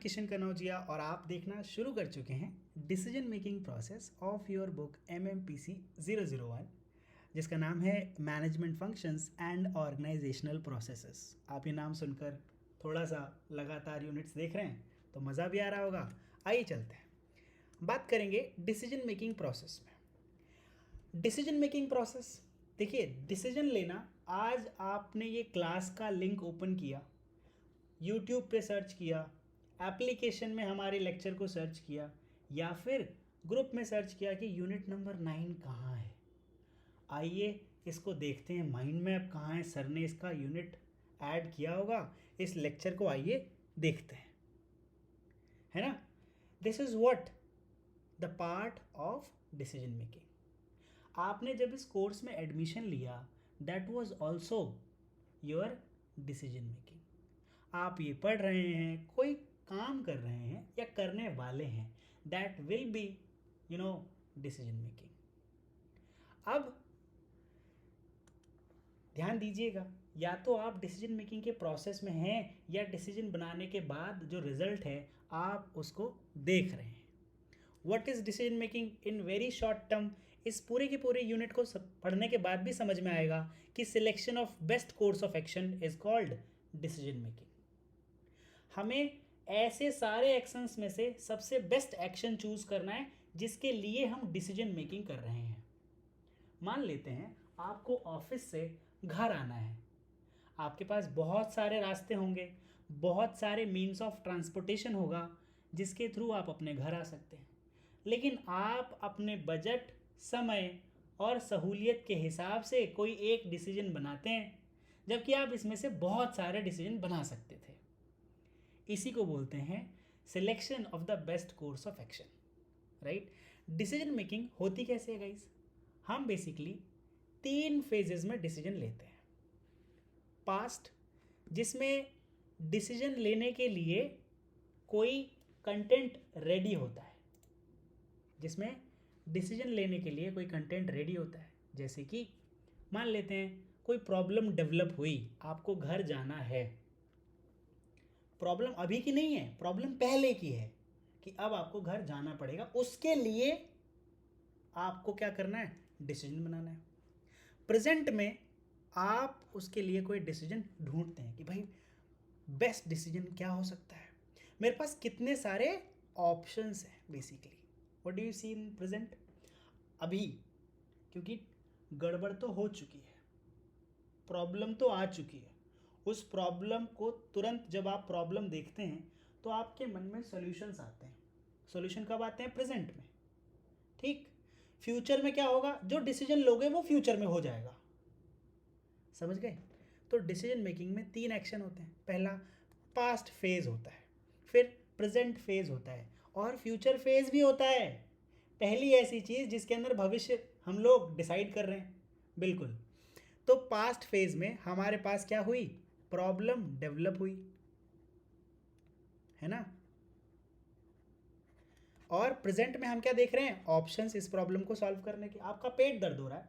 किशन कनौजिया और आप देखना शुरू कर चुके हैं decision making process of your book MMPC 001 जिसका नाम है management functions and organisational processes. आप ये नाम सुनकर थोड़ा सा लगातार यूनिट्स देख रहे हैं तो मज़ा भी आ रहा होगा। आइए चलते हैं, बात करेंगे डिसीजन मेकिंग प्रोसेस में। डिसीजन मेकिंग प्रोसेस देखिए, डिसीजन लेना, आज आपने ये क्लास का लिंक ओपन किया, यूट्यूब पे सर्च किया, एप्लीकेशन में हमारे लेक्चर को सर्च किया, या फिर ग्रुप में सर्च किया कि यूनिट नंबर 9 कहाँ है। आइए इसको देखते हैं, माइंड मैप कहाँ है, सर ने इसका यूनिट ऐड किया होगा, इस लेक्चर को आइए देखते हैं, है ना। This is what the part of decision making. आपने जब इस कोर्स में एडमिशन लिया, that was also your decision making. आप ये पढ़ रहे हैं, कोई काम कर रहे हैं या करने वाले हैं, that will be decision making. अब ध्यान दीजिएगा, या तो आप डिसीजन मेकिंग के प्रोसेस में हैं या डिसीजन बनाने के बाद जो रिजल्ट है आप उसको देख रहे हैं। What is decision making in very short term, इस पूरे के पूरे यूनिट को पढ़ने के बाद भी समझ में आएगा कि selection of best course of action is called decision making. हमें ऐसे सारे एक्शंस में से सबसे बेस्ट एक्शन चूज करना है जिसके लिए हम डिसीजन मेकिंग कर रहे हैं। मान लेते हैं आपको ऑफिस से घर आना है, आपके पास बहुत सारे रास्ते होंगे, बहुत सारे मीन्स ऑफ ट्रांसपोर्टेशन होगा जिसके थ्रू आप अपने घर आ सकते हैं, लेकिन आप अपने बजट, समय और सहूलियत के हिसाब से कोई एक डिसीजन बनाते हैं, जबकि आप इसमें से बहुत सारे डिसीजन बना सकते थे। इसी को बोलते हैं selection of the best course of action, right. Decision making होती कैसे है गाइस? हम बेसिकली 3 फेजेस में डिसीजन लेते हैं। पास्ट, जिसमें डिसीजन लेने के लिए कोई कंटेंट रेडी होता है, जिसमें डिसीजन लेने के लिए कोई कंटेंट रेडी होता है, जैसे कि मान लेते हैं कोई प्रॉब्लम डेवलप हुई, आपको घर जाना है। प्रॉब्लम अभी की नहीं है, प्रॉब्लम पहले की है कि अब आपको घर जाना पड़ेगा, उसके लिए आपको क्या करना है? डिसीजन बनाना है। प्रेजेंट में आप उसके लिए कोई डिसीजन ढूंढते हैं कि भाई बेस्ट डिसीजन क्या हो सकता है, मेरे पास कितने सारे ऑप्शंस हैं। Basically what do you see in present? अभी क्योंकि गड़बड़ तो हो चुकी है, प्रॉब्लम तो आ चुकी है, उस प्रॉब्लम को तुरंत जब आप प्रॉब्लम देखते हैं तो आपके मन में सॉल्यूशंस आते हैं। सॉल्यूशन कब आते हैं? प्रेजेंट में, ठीक। फ्यूचर में क्या होगा? जो डिसीजन लोगे वो फ्यूचर में हो जाएगा, समझ गए? तो डिसीजन मेकिंग में 3 एक्शन होते हैं। पहला पास्ट फेज होता है, फिर प्रेजेंट फेज होता है और फ्यूचर फेज भी होता है। पहली ऐसी चीज़ जिसके अंदर भविष्य हम लोग डिसाइड कर रहे हैं, बिल्कुल। तो पास्ट फेज में हमारे पास क्या हुई? प्रॉब्लम डेवलप हुई, है ना। और प्रेजेंट में हम क्या देख रहे हैं? ऑप्शंस इस प्रॉब्लम को सॉल्व करने के। आपका पेट दर्द हो रहा है,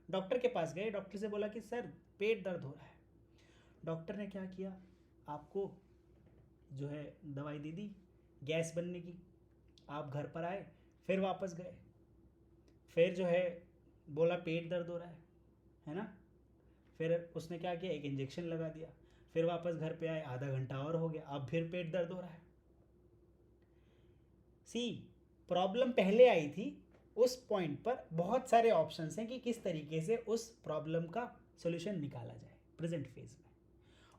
डॉक्टर के पास गए, डॉक्टर से बोला कि सर पेट दर्द हो रहा है। डॉक्टर ने क्या किया? आपको जो है दवाई दे दी गैस बनने की। आप घर पर आए, फिर वापस गए, फिर जो है बोला पेट दर्द हो रहा है ना। फिर उसने क्या किया? एक इंजेक्शन लगा दिया, फिर वापस घर पे आए, आधा घंटा और हो गया, अब फिर पेट दर्द हो रहा है। सी, प्रॉब्लम पहले आई थी, उस पॉइंट पर बहुत सारे ऑप्शंस हैं कि किस तरीके से उस प्रॉब्लम का सॉल्यूशन निकाला जाए प्रेजेंट फेज में,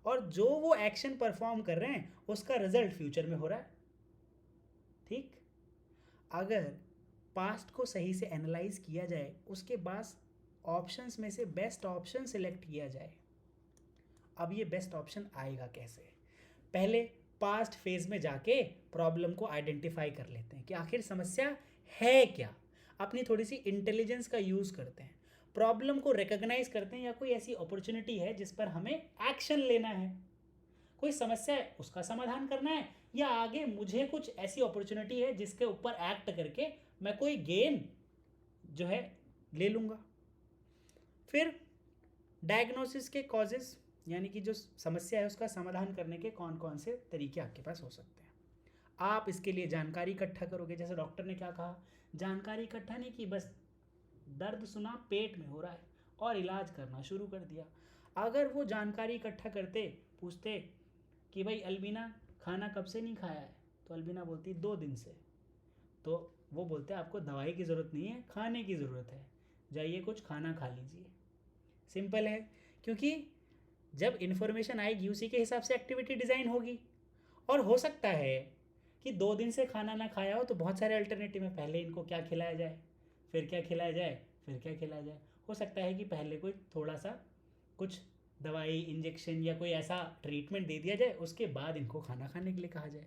और जो वो एक्शन परफॉर्म कर रहे हैं उसका रिजल्ट फ्यूचर में हो रहा है, ठीक। अगर पास्ट को सही से एनालाइज किया जाए, उसके बाद ऑप्शंस में से बेस्ट ऑप्शन सिलेक्ट किया जाए। अब ये बेस्ट ऑप्शन आएगा कैसे? पहले पास्ट फेज में जाके प्रॉब्लम को आइडेंटिफाई कर लेते हैं कि आखिर समस्या है क्या। अपनी थोड़ी सी इंटेलिजेंस का यूज़ करते हैं, प्रॉब्लम को रिकॉग्नाइज करते हैं, या कोई ऐसी अपॉर्चुनिटी है जिस पर हमें एक्शन लेना है। कोई समस्या है उसका समाधान करना है, या आगे मुझे कुछ ऐसी अपॉर्चुनिटी है जिसके ऊपर एक्ट करके मैं कोई गेन जो है ले लूँगा। फिर डायग्नोसिस के कॉजेस, यानी कि जो समस्या है उसका समाधान करने के कौन कौन से तरीके आपके पास हो सकते हैं। आप इसके लिए जानकारी इकट्ठा करोगे। जैसे डॉक्टर ने क्या कहा, जानकारी इकट्ठा नहीं की, बस दर्द सुना, पेट में हो रहा है और इलाज करना शुरू कर दिया। अगर वो जानकारी इकट्ठा करते, पूछते कि भाई अलबीना खाना कब से नहीं खाया है, तो अलबीना बोलती 2 दिन से, तो वो बोलते हैं आपको दवाई की ज़रूरत नहीं है, खाने की ज़रूरत है, जाइए कुछ खाना खा लीजिए। सिंपल है, क्योंकि जब इन्फॉर्मेशन आएगी उसी के हिसाब से एक्टिविटी डिज़ाइन होगी। और हो सकता है कि 2 दिन से खाना ना खाया हो तो बहुत सारे अल्टरनेटिव हैं, पहले इनको क्या खिलाया जाए, फिर क्या खिलाया जाए, फिर क्या खिलाया जाए। हो सकता है कि पहले कोई थोड़ा सा कुछ दवाई, इंजेक्शन या कोई ऐसा ट्रीटमेंट दे दिया जाए, उसके बाद इनको खाना खाने के लिए कहा जाए।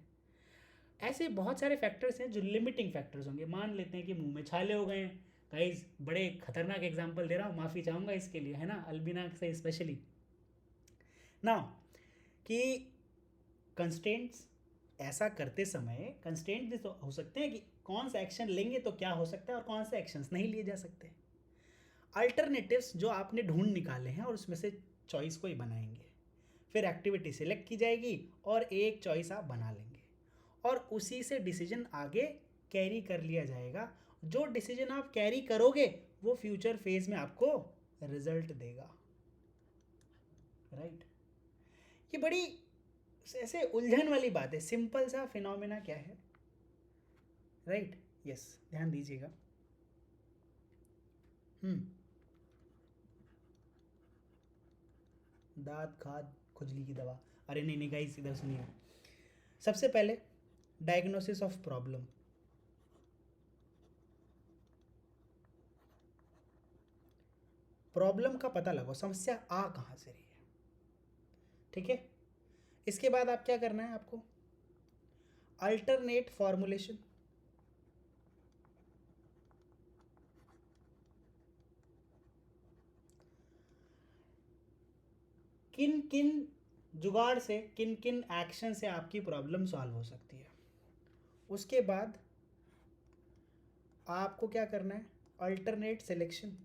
ऐसे बहुत सारे फैक्टर्स हैं जो लिमिटिंग फैक्टर्स होंगे। मान लेते हैं कि मुंह में छाले हो गए हैं, गाइस बड़े खतरनाक एग्जांपल दे रहा हूँ, माफ़ी चाहूँगा इसके लिए, है ना, अल्बिना से स्पेशली ना, कि कंस्टेंट्स ऐसा करते समय कंस्टेंट भी तो हो सकते हैं कि कौन सा एक्शन लेंगे तो क्या हो सकता है और कौन से एक्शंस नहीं लिए जा सकते। अल्टरनेटिव्स जो आपने ढूंढ निकाले हैं और उसमें से चॉइस कोई बनाएंगे, फिर एक्टिविटी सिलेक्ट की जाएगी और एक चॉइस आप बना लेंगे और उसी से डिसीजन आगे कैरी कर लिया जाएगा। जो डिसीजन आप कैरी करोगे वो फ्यूचर फेज में आपको रिजल्ट देगा। राइट, ये बड़ी ऐसे उलझन वाली बात है, सिंपल सा फिनोमेना क्या है। राइट, यस, ध्यान दीजिएगा। दांत खाद खुजली की दवा, अरे नहीं नहीं गाइस, इधर सुनिए। सबसे पहले डायग्नोसिस ऑफ प्रॉब्लम। प्रॉब्लम का पता लगाओ, समस्या आ कहाँ से रही है। ठीक है, इसके बाद आप क्या करना है, आपको अल्टरनेट फॉर्मुलेशन। किन किन जुगाड़ से, किन किन एक्शन से आपकी प्रॉब्लम सॉल्व हो सकती है। उसके बाद आपको क्या करना है, अल्टरनेट सिलेक्शन,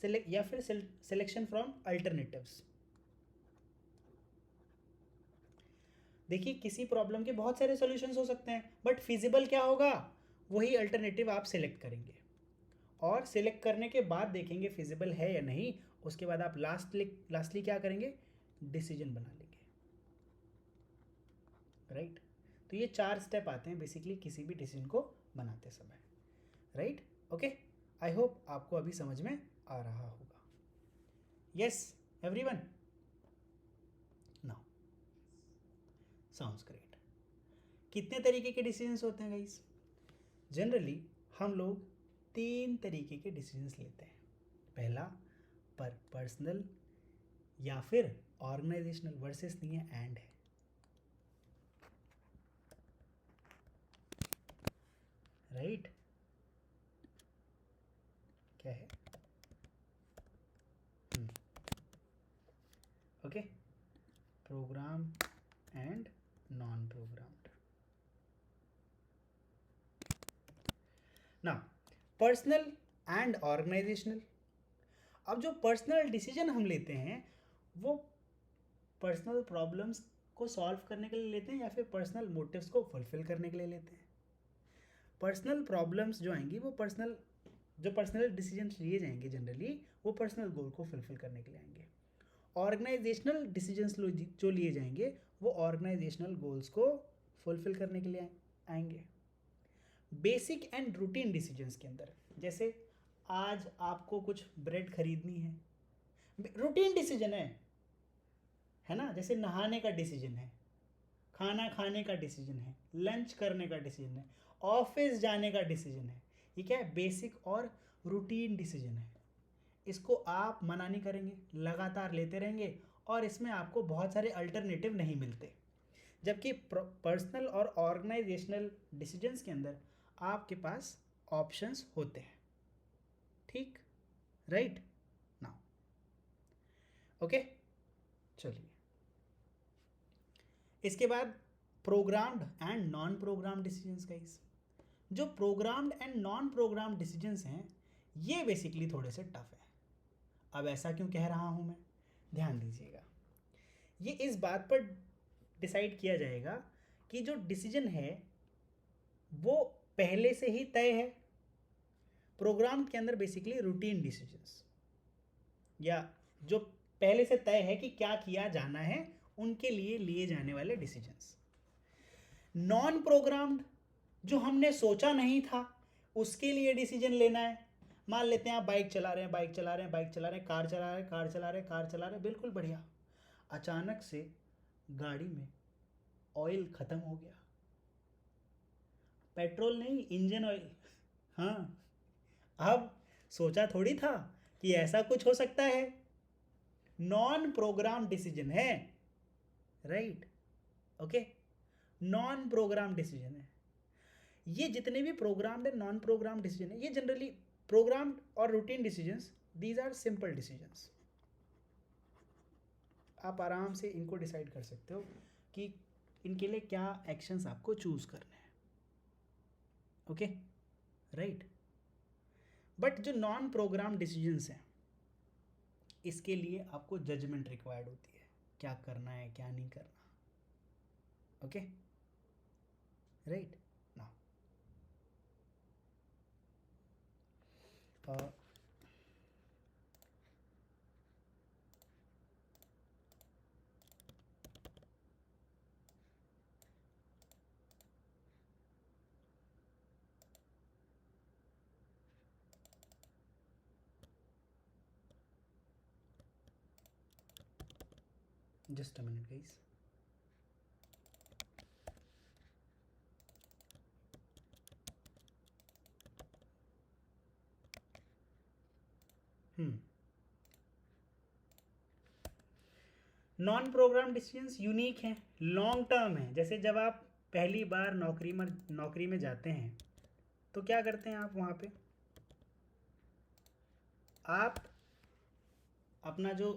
सिलेक्ट या फिर सिलेक्शन फ्रॉम अल्टरनेटिव्स। देखिए किसी प्रॉब्लम के बहुत सारे सॉल्यूशंस हो सकते हैं, बट फिजिबल क्या होगा, वही अल्टरनेटिव आप सिलेक्ट करेंगे और सिलेक्ट करने के बाद देखेंगे फिजिबल है या नहीं। उसके बाद आप लास्टली क्या करेंगे, डिसीजन बना लेंगे। राइट, तो ये 4 स्टेप आते हैं बेसिकली किसी भी डिसीजन को बनाते समय। राइट, ओके, आई होप आपको अभी समझ में आ रहा होगा। Yes everyone, now sounds great. कितने तरीके के डिसीजंस होते हैं गाइस? जनरली हम लोग 3 तरीके के डिसीजंस लेते हैं। पहला पर्सनल या फिर ऑर्गेनाइजेशनल, वर्सेस नहीं है, एंड है। राइट, क्या है, okay, programme and non programmed. ना पर्सनल एंड ऑर्गेनाइजेशनल। अब जो पर्सनल डिसीजन हम लेते हैं वो पर्सनल प्रॉब्लम्स को सॉल्व करने के लिए लेते हैं या फिर पर्सनल मोटिव्स को फुलफिल करने के लिए लेते हैं। पर्सनल प्रॉब्लम्स जो आएंगी वो पर्सनल डिसीजन लिए जाएंगे जनरली, वो पर्सनल गोल को फुलफिल करने के लिए आएंगे। ऑर्गेनाइजेशनल डिसीजंस जो लिए जाएंगे वो ऑर्गेनाइजेशनल गोल्स को फुलफिल करने के लिए आएंगे। बेसिक एंड रूटीन डिसीजंस के अंदर, जैसे आज आपको कुछ ब्रेड खरीदनी है, रूटीन डिसीजन है ना। जैसे नहाने का डिसीजन है, खाना खाने का डिसीजन है, लंच करने का डिसीजन है, ऑफिस जाने का डिसीजन है। ये क्या है, बेसिक और रूटीन डिसीजन है। इसको आप मना नहीं करेंगे, लगातार लेते रहेंगे और इसमें आपको बहुत सारे अल्टरनेटिव नहीं मिलते। जबकि पर्सनल और ऑर्गेनाइजेशनल डिसीजंस के अंदर आपके पास ऑप्शंस होते हैं। ठीक, राइट, नाउ ओके, चलिए इसके बाद programmed and non programme decisions guys. जो programmed and non programme decisions हैं ये बेसिकली थोड़े से टफ है। अब ऐसा क्यों कह रहा हूं मैं, ध्यान दीजिएगा। ये इस बात पर डिसाइड किया जाएगा कि जो डिसीजन है वो पहले से ही तय है। प्रोग्राम के अंदर बेसिकली रूटीन डिसीजंस या जो पहले से तय है कि क्या किया जाना है उनके लिए लिए जाने वाले डिसीजंस। नॉन प्रोग्राम्ड जो हमने सोचा नहीं था उसके लिए डिसीजन लेना है। मान लेते हैं आप बाइक चला रहे हैं, बाइक चला रहे हैं, बाइक चला रहे हैं, कार चला रहे हैं, कार चला रहे हैं, कार चला रहे हैं, बिल्कुल बढ़िया। अचानक से गाड़ी में ऑयल ख़त्म हो गया, पेट्रोल नहीं इंजन ऑयल। हाँ, अब सोचा थोड़ी था कि ऐसा कुछ हो सकता है। नॉन प्रोग्राम डिसीजन है, right? Okay, non programme decision है। ये जितने भी programmed and non programme decision है, ये जनरली प्रोग्राम्ड और routine decisions, these are simple decisions. आप आराम से इनको डिसाइड कर सकते हो कि इनके लिए क्या एक्शंस आपको चूज करने हैं। Okay, right? बट जो नॉन प्रोग्राम डिसीजंस हैं इसके लिए आपको जजमेंट रिक्वायर्ड होती है, क्या करना है क्या नहीं करना। Okay, right? Now just a minute guys. Non programme decisions unique हैं, लॉन्ग टर्म है। जैसे जब आप पहली बार नौकरी में जाते हैं तो क्या करते हैं आप वहाँ पे, आप अपना जो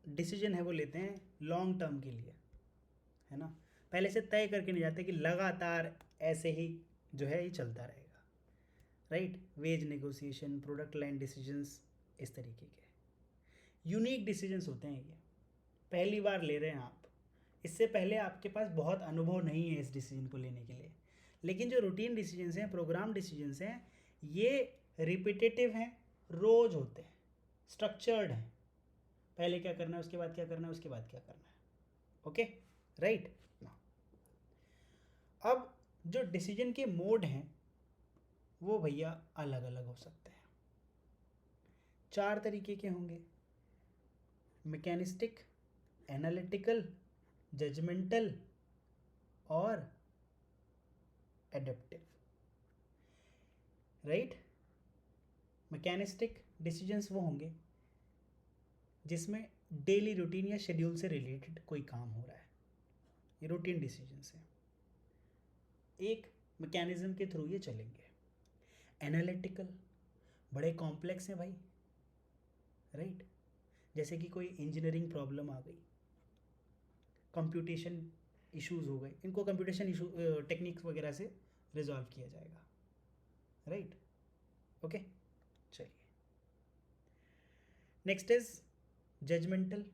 डिसीजन है वो लेते हैं लॉन्ग टर्म के लिए, है ना? पहले से तय करके नहीं जाते कि लगातार ऐसे ही जो है ये चलता रहेगा, right? Wage negotiation, product line decisions, इस तरीके के यूनिक डिसीजंस होते हैं। ये पहली बार ले रहे हैं आप, इससे पहले आपके पास बहुत अनुभव नहीं है इस डिसीजन को लेने के लिए। लेकिन जो रूटीन डिसीजंस हैं, प्रोग्राम डिसीजंस हैं, ये रिपीटेटिव हैं, रोज होते हैं, स्ट्रक्चर्ड हैं। पहले क्या करना है, उसके बाद क्या करना है, उसके बाद क्या करना है। Okay, right? अब जो डिसीजन के मोड हैं वो भैया अलग अलग हो सकते हैं। 4 तरीके के होंगे: मैकेनिस्टिक, एनालिटिकल, जजमेंटल और एडेप्टिव, राइट? मैकेनिस्टिक डिसीजंस वो होंगे जिसमें डेली रूटीन या शेड्यूल से रिलेटेड कोई काम हो रहा है, ये रूटीन डिसीजंस हैं, एक मैकेनिज्म के थ्रू ये चलेंगे। एनालिटिकल बड़े कॉम्प्लेक्स हैं भाई, राइट? जैसे कि कोई इंजीनियरिंग प्रॉब्लम आ गई, कंप्यूटेशन इश्यूज हो गए, इनको कंप्यूटेशन इशू टेक्निक्स वगैरह से रिजॉल्व किया जाएगा, राइट? ओके, चलिए नेक्स्ट इज जजमेंटल।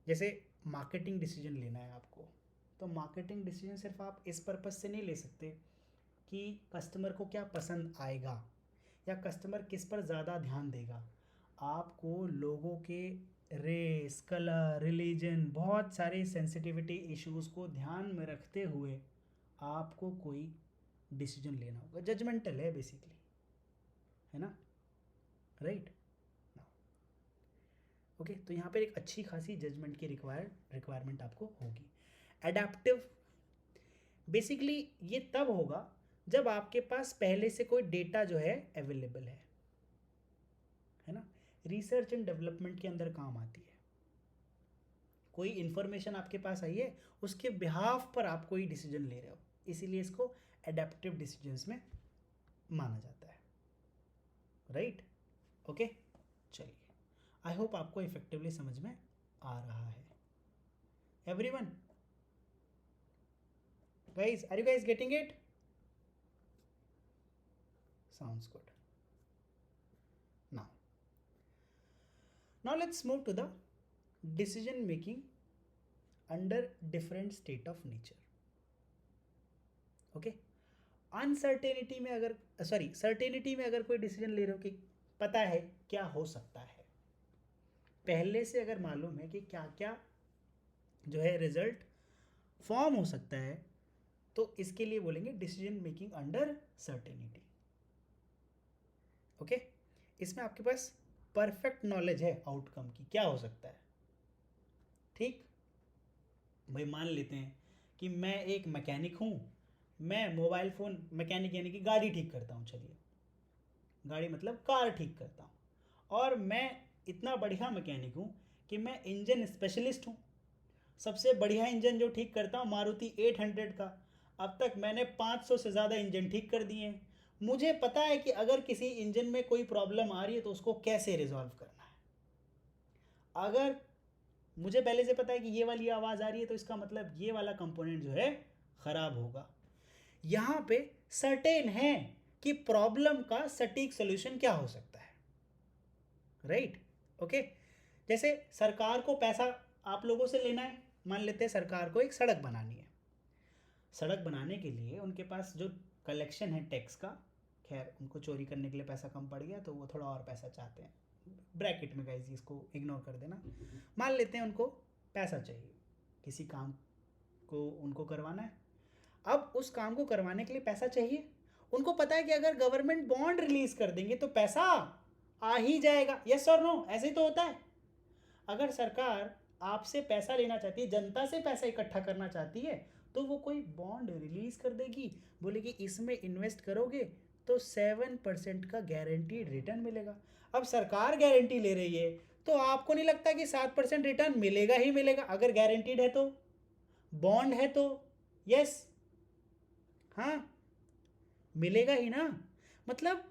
जैसे मार्केटिंग डिसीजन लेना है आपको, तो मार्केटिंग डिसीजन सिर्फ आप इस पर्पज से नहीं ले सकते कि कस्टमर को क्या पसंद आएगा या कस्टमर किस पर ज़्यादा ध्यान देगा। आपको लोगों के रेस, कलर, रिलीजन, बहुत सारे सेंसिटिविटी इश्यूज़ को ध्यान में रखते हुए आपको कोई डिसीजन लेना होगा। जजमेंटल है बेसिकली, है ना? राइट? ओके, तो यहाँ पर एक अच्छी खासी जजमेंट की रिक्वायरमेंट आपको होगी। एडेप्टिव बेसिकली ये तब होगा जब आपके पास पहले से कोई डेटा जो है अवेलेबल है ना? रिसर्च एंड डेवलपमेंट के अंदर काम आती है। कोई इन्फॉर्मेशन आपके पास आई है, उसके बिहाफ पर आप कोई डिसीजन ले रहे हो, इसीलिए इसको एडेप्टिव डिसीजंस में माना जाता है, राइट? ओके, चलिए, आई होप आपको इफेक्टिवली समझ में आ रहा है। Everyone, guys, are you guys getting it? Sounds good. Now let's move to the decision making under different state of nature. Okay. Uncertainty में अगर सर्टेनिटी में अगर कोई डिसीजन ले रहे हो कि पता है क्या हो सकता है, पहले से अगर मालूम है कि क्या क्या जो है रिजल्ट फॉर्म हो सकता है, तो इसके लिए बोलेंगे decision making under certainty. Okay. इसमें आपके पास परफेक्ट नॉलेज है आउटकम की क्या हो सकता है. ठीक भाई, मान लेते हैं कि मैं एक मैकेनिक हूँ, मैं मोबाइल फ़ोन मैकेनिक यानी कि गाड़ी ठीक करता हूँ. चलिए, गाड़ी मतलब कार ठीक करता हूँ. और मैं इतना बढ़िया मैकेनिक हूँ कि मैं इंजन स्पेशलिस्ट हूँ. सबसे बढ़िया इंजन जो ठीक करता हूँ मारुति 800 का. अब तक मैंने 500 से ज़्यादा इंजन ठीक कर दिए हैं. मुझे पता है कि अगर किसी इंजन में कोई प्रॉब्लम आ रही है तो उसको कैसे रिजॉल्व करना है. अगर मुझे पहले से पता है कि ये वाली आवाज़ आ रही है तो इसका मतलब ये वाला कंपोनेंट जो है ख़राब होगा. यहाँ पे सर्टेन है कि प्रॉब्लम का सटीक सोल्यूशन क्या हो सकता है. राइट. ओके. जैसे सरकार को पैसा आप लोगों से लेना है. मान लेते हैं सरकार को एक सड़क बनानी है. सड़क बनाने के लिए उनके पास जो कलेक्शन है टैक्स का, खैर उनको चोरी करने के लिए पैसा कम पड़ गया तो वो थोड़ा और पैसा चाहते हैं. ब्रैकेट में गाइस इसको इग्नोर कर देना. मान लेते हैं उनको पैसा चाहिए, किसी काम को उनको करवाना है. अब उस काम को करवाने के लिए पैसा चाहिए. उनको पता है कि अगर गवर्नमेंट बॉन्ड रिलीज कर देंगे तो पैसा आ ही जाएगा. यस और नो, ऐसे ही तो होता है. अगर सरकार आपसे पैसा लेना चाहती है, जनता से पैसा इकट्ठा करना चाहती है, तो वो कोई बॉन्ड रिलीज कर देगी, बोलेगी इसमें इन्वेस्ट करोगे तो 7% का गारंटीड रिटर्न मिलेगा. अब सरकार गारंटी ले रही है तो आपको नहीं लगता कि 7% रिटर्न मिलेगा ही मिलेगा? अगर गारंटीड है तो, बॉन्ड है तो, यस हाँ मिलेगा ही ना. मतलब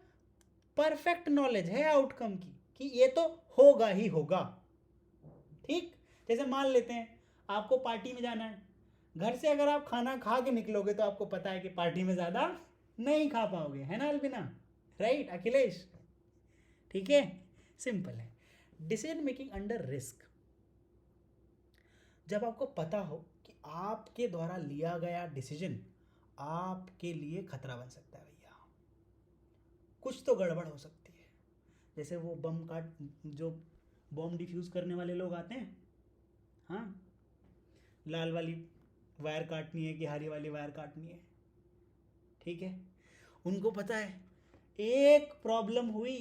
परफेक्ट नॉलेज है आउटकम की कि ये तो होगा ही होगा. ठीक. जैसे मान लेते हैं आपको पार्टी में जाना है. घर से अगर आप खाना खा के निकलोगे तो आपको पता है कि पार्टी में ज़्यादा नहीं खा पाओगे, है ना अल्बिना? राइट अखिलेश? ठीक है, सिंपल है. डिसीजन मेकिंग अंडर रिस्क, जब आपको पता हो कि आपके द्वारा लिया गया डिसीजन आपके लिए खतरा बन सकता है. भैया कुछ तो गड़बड़ हो सकती है. जैसे वो जो बम डिफ्यूज़ करने वाले लोग आते हैं, हाँ, लाल वाली वायर काटनी है कि हरी वाली वायर काटनी है. ठीक है, उनको पता है एक प्रॉब्लम हुई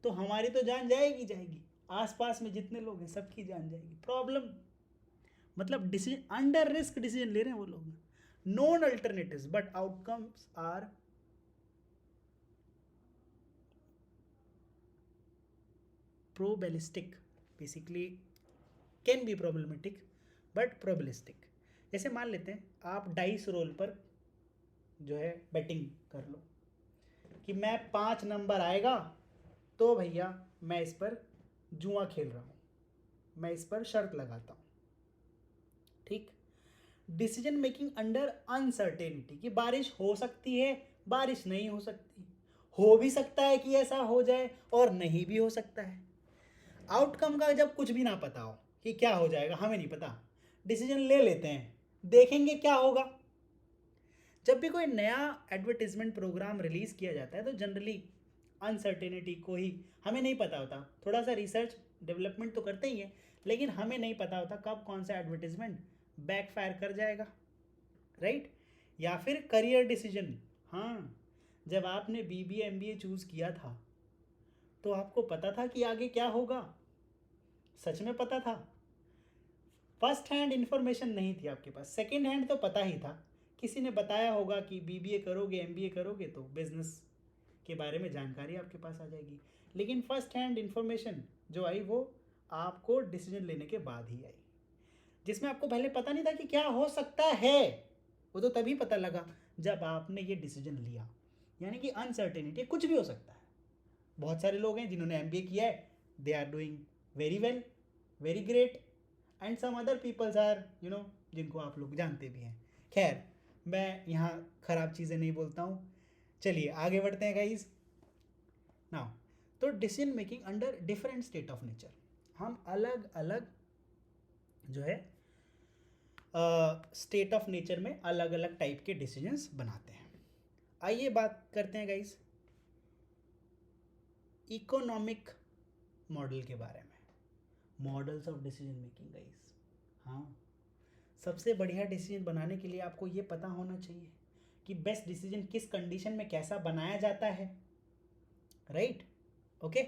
तो हमारी तो जान जाएगी जाएगी, आसपास में जितने लोग हैं सबकी जान जाएगी. प्रॉब्लम मतलब डिसीजन अंडर रिस्क डिसीजन ले रहे हैं वो लोग. Known alternatives but outcomes are probabilistic, basically can be problematic but probabilistic. जैसे मान लेते हैं आप डाइस रोल पर जो है बैटिंग कर लो कि मैं 5 नंबर आएगा तो भैया मैं इस पर जुआ खेल रहा हूँ, मैं इस पर शर्त लगाता हूँ. ठीक. डिसीजन मेकिंग अंडर अनसर्टेनिटी कि बारिश हो सकती है, बारिश नहीं हो सकती, हो भी सकता है कि ऐसा हो जाए और नहीं भी हो सकता है. आउटकम का जब कुछ भी ना पता हो कि क्या हो जाएगा, हमें नहीं पता, डिसीजन ले लेते हैं, देखेंगे क्या होगा. जब भी कोई नया एडवर्टीजमेंट प्रोग्राम रिलीज़ किया जाता है तो जनरली अनसर्टेनिटी को ही हमें नहीं पता होता. थोड़ा सा रिसर्च डेवलपमेंट तो करते ही हैं, लेकिन हमें नहीं पता होता कब कौन सा एडवर्टीजमेंट बैकफायर कर जाएगा. राइट. या फिर करियर डिसीजन. हाँ, जब आपने BBA MBA चूज़ किया था तो आपको पता था कि आगे क्या होगा? सच में पता था? फर्स्ट हैंड इन्फॉर्मेशन नहीं थी आपके पास, सेकेंड हैंड तो पता ही था, किसी ने बताया होगा कि BBA करोगे MBA करोगे तो बिजनेस के बारे में जानकारी आपके पास आ जाएगी. लेकिन फर्स्ट हैंड इन्फॉर्मेशन जो आई वो आपको डिसीजन लेने के बाद ही आई, जिसमें आपको पहले पता नहीं था कि क्या हो सकता है. वो तो तभी पता लगा जब आपने ये डिसीजन लिया. यानी कि अनसर्टेनिटी कुछ भी हो सकता है. बहुत सारे लोग हैं जिन्होंने MBA किया है, they are doing very well, very great, and some other peoples are जिनको आप लोग जानते भी हैं. खैर, मैं यहाँ ख़राब चीज़ें नहीं बोलता हूँ. चलिए आगे बढ़ते हैं गाइस. नाउ तो decision making under different state of nature, हम अलग अलग जो है स्टेट ऑफ नेचर में अलग अलग टाइप के डिसीजंस बनाते हैं। आइए बात करते हैं गाइस इकोनॉमिक मॉडल के बारे में, models of decision making guys. हाँ, सबसे बढ़िया डिसीजन बनाने के लिए आपको ये पता होना चाहिए कि बेस्ट डिसीजन किस कंडीशन में कैसा बनाया जाता है, राइट? ओके,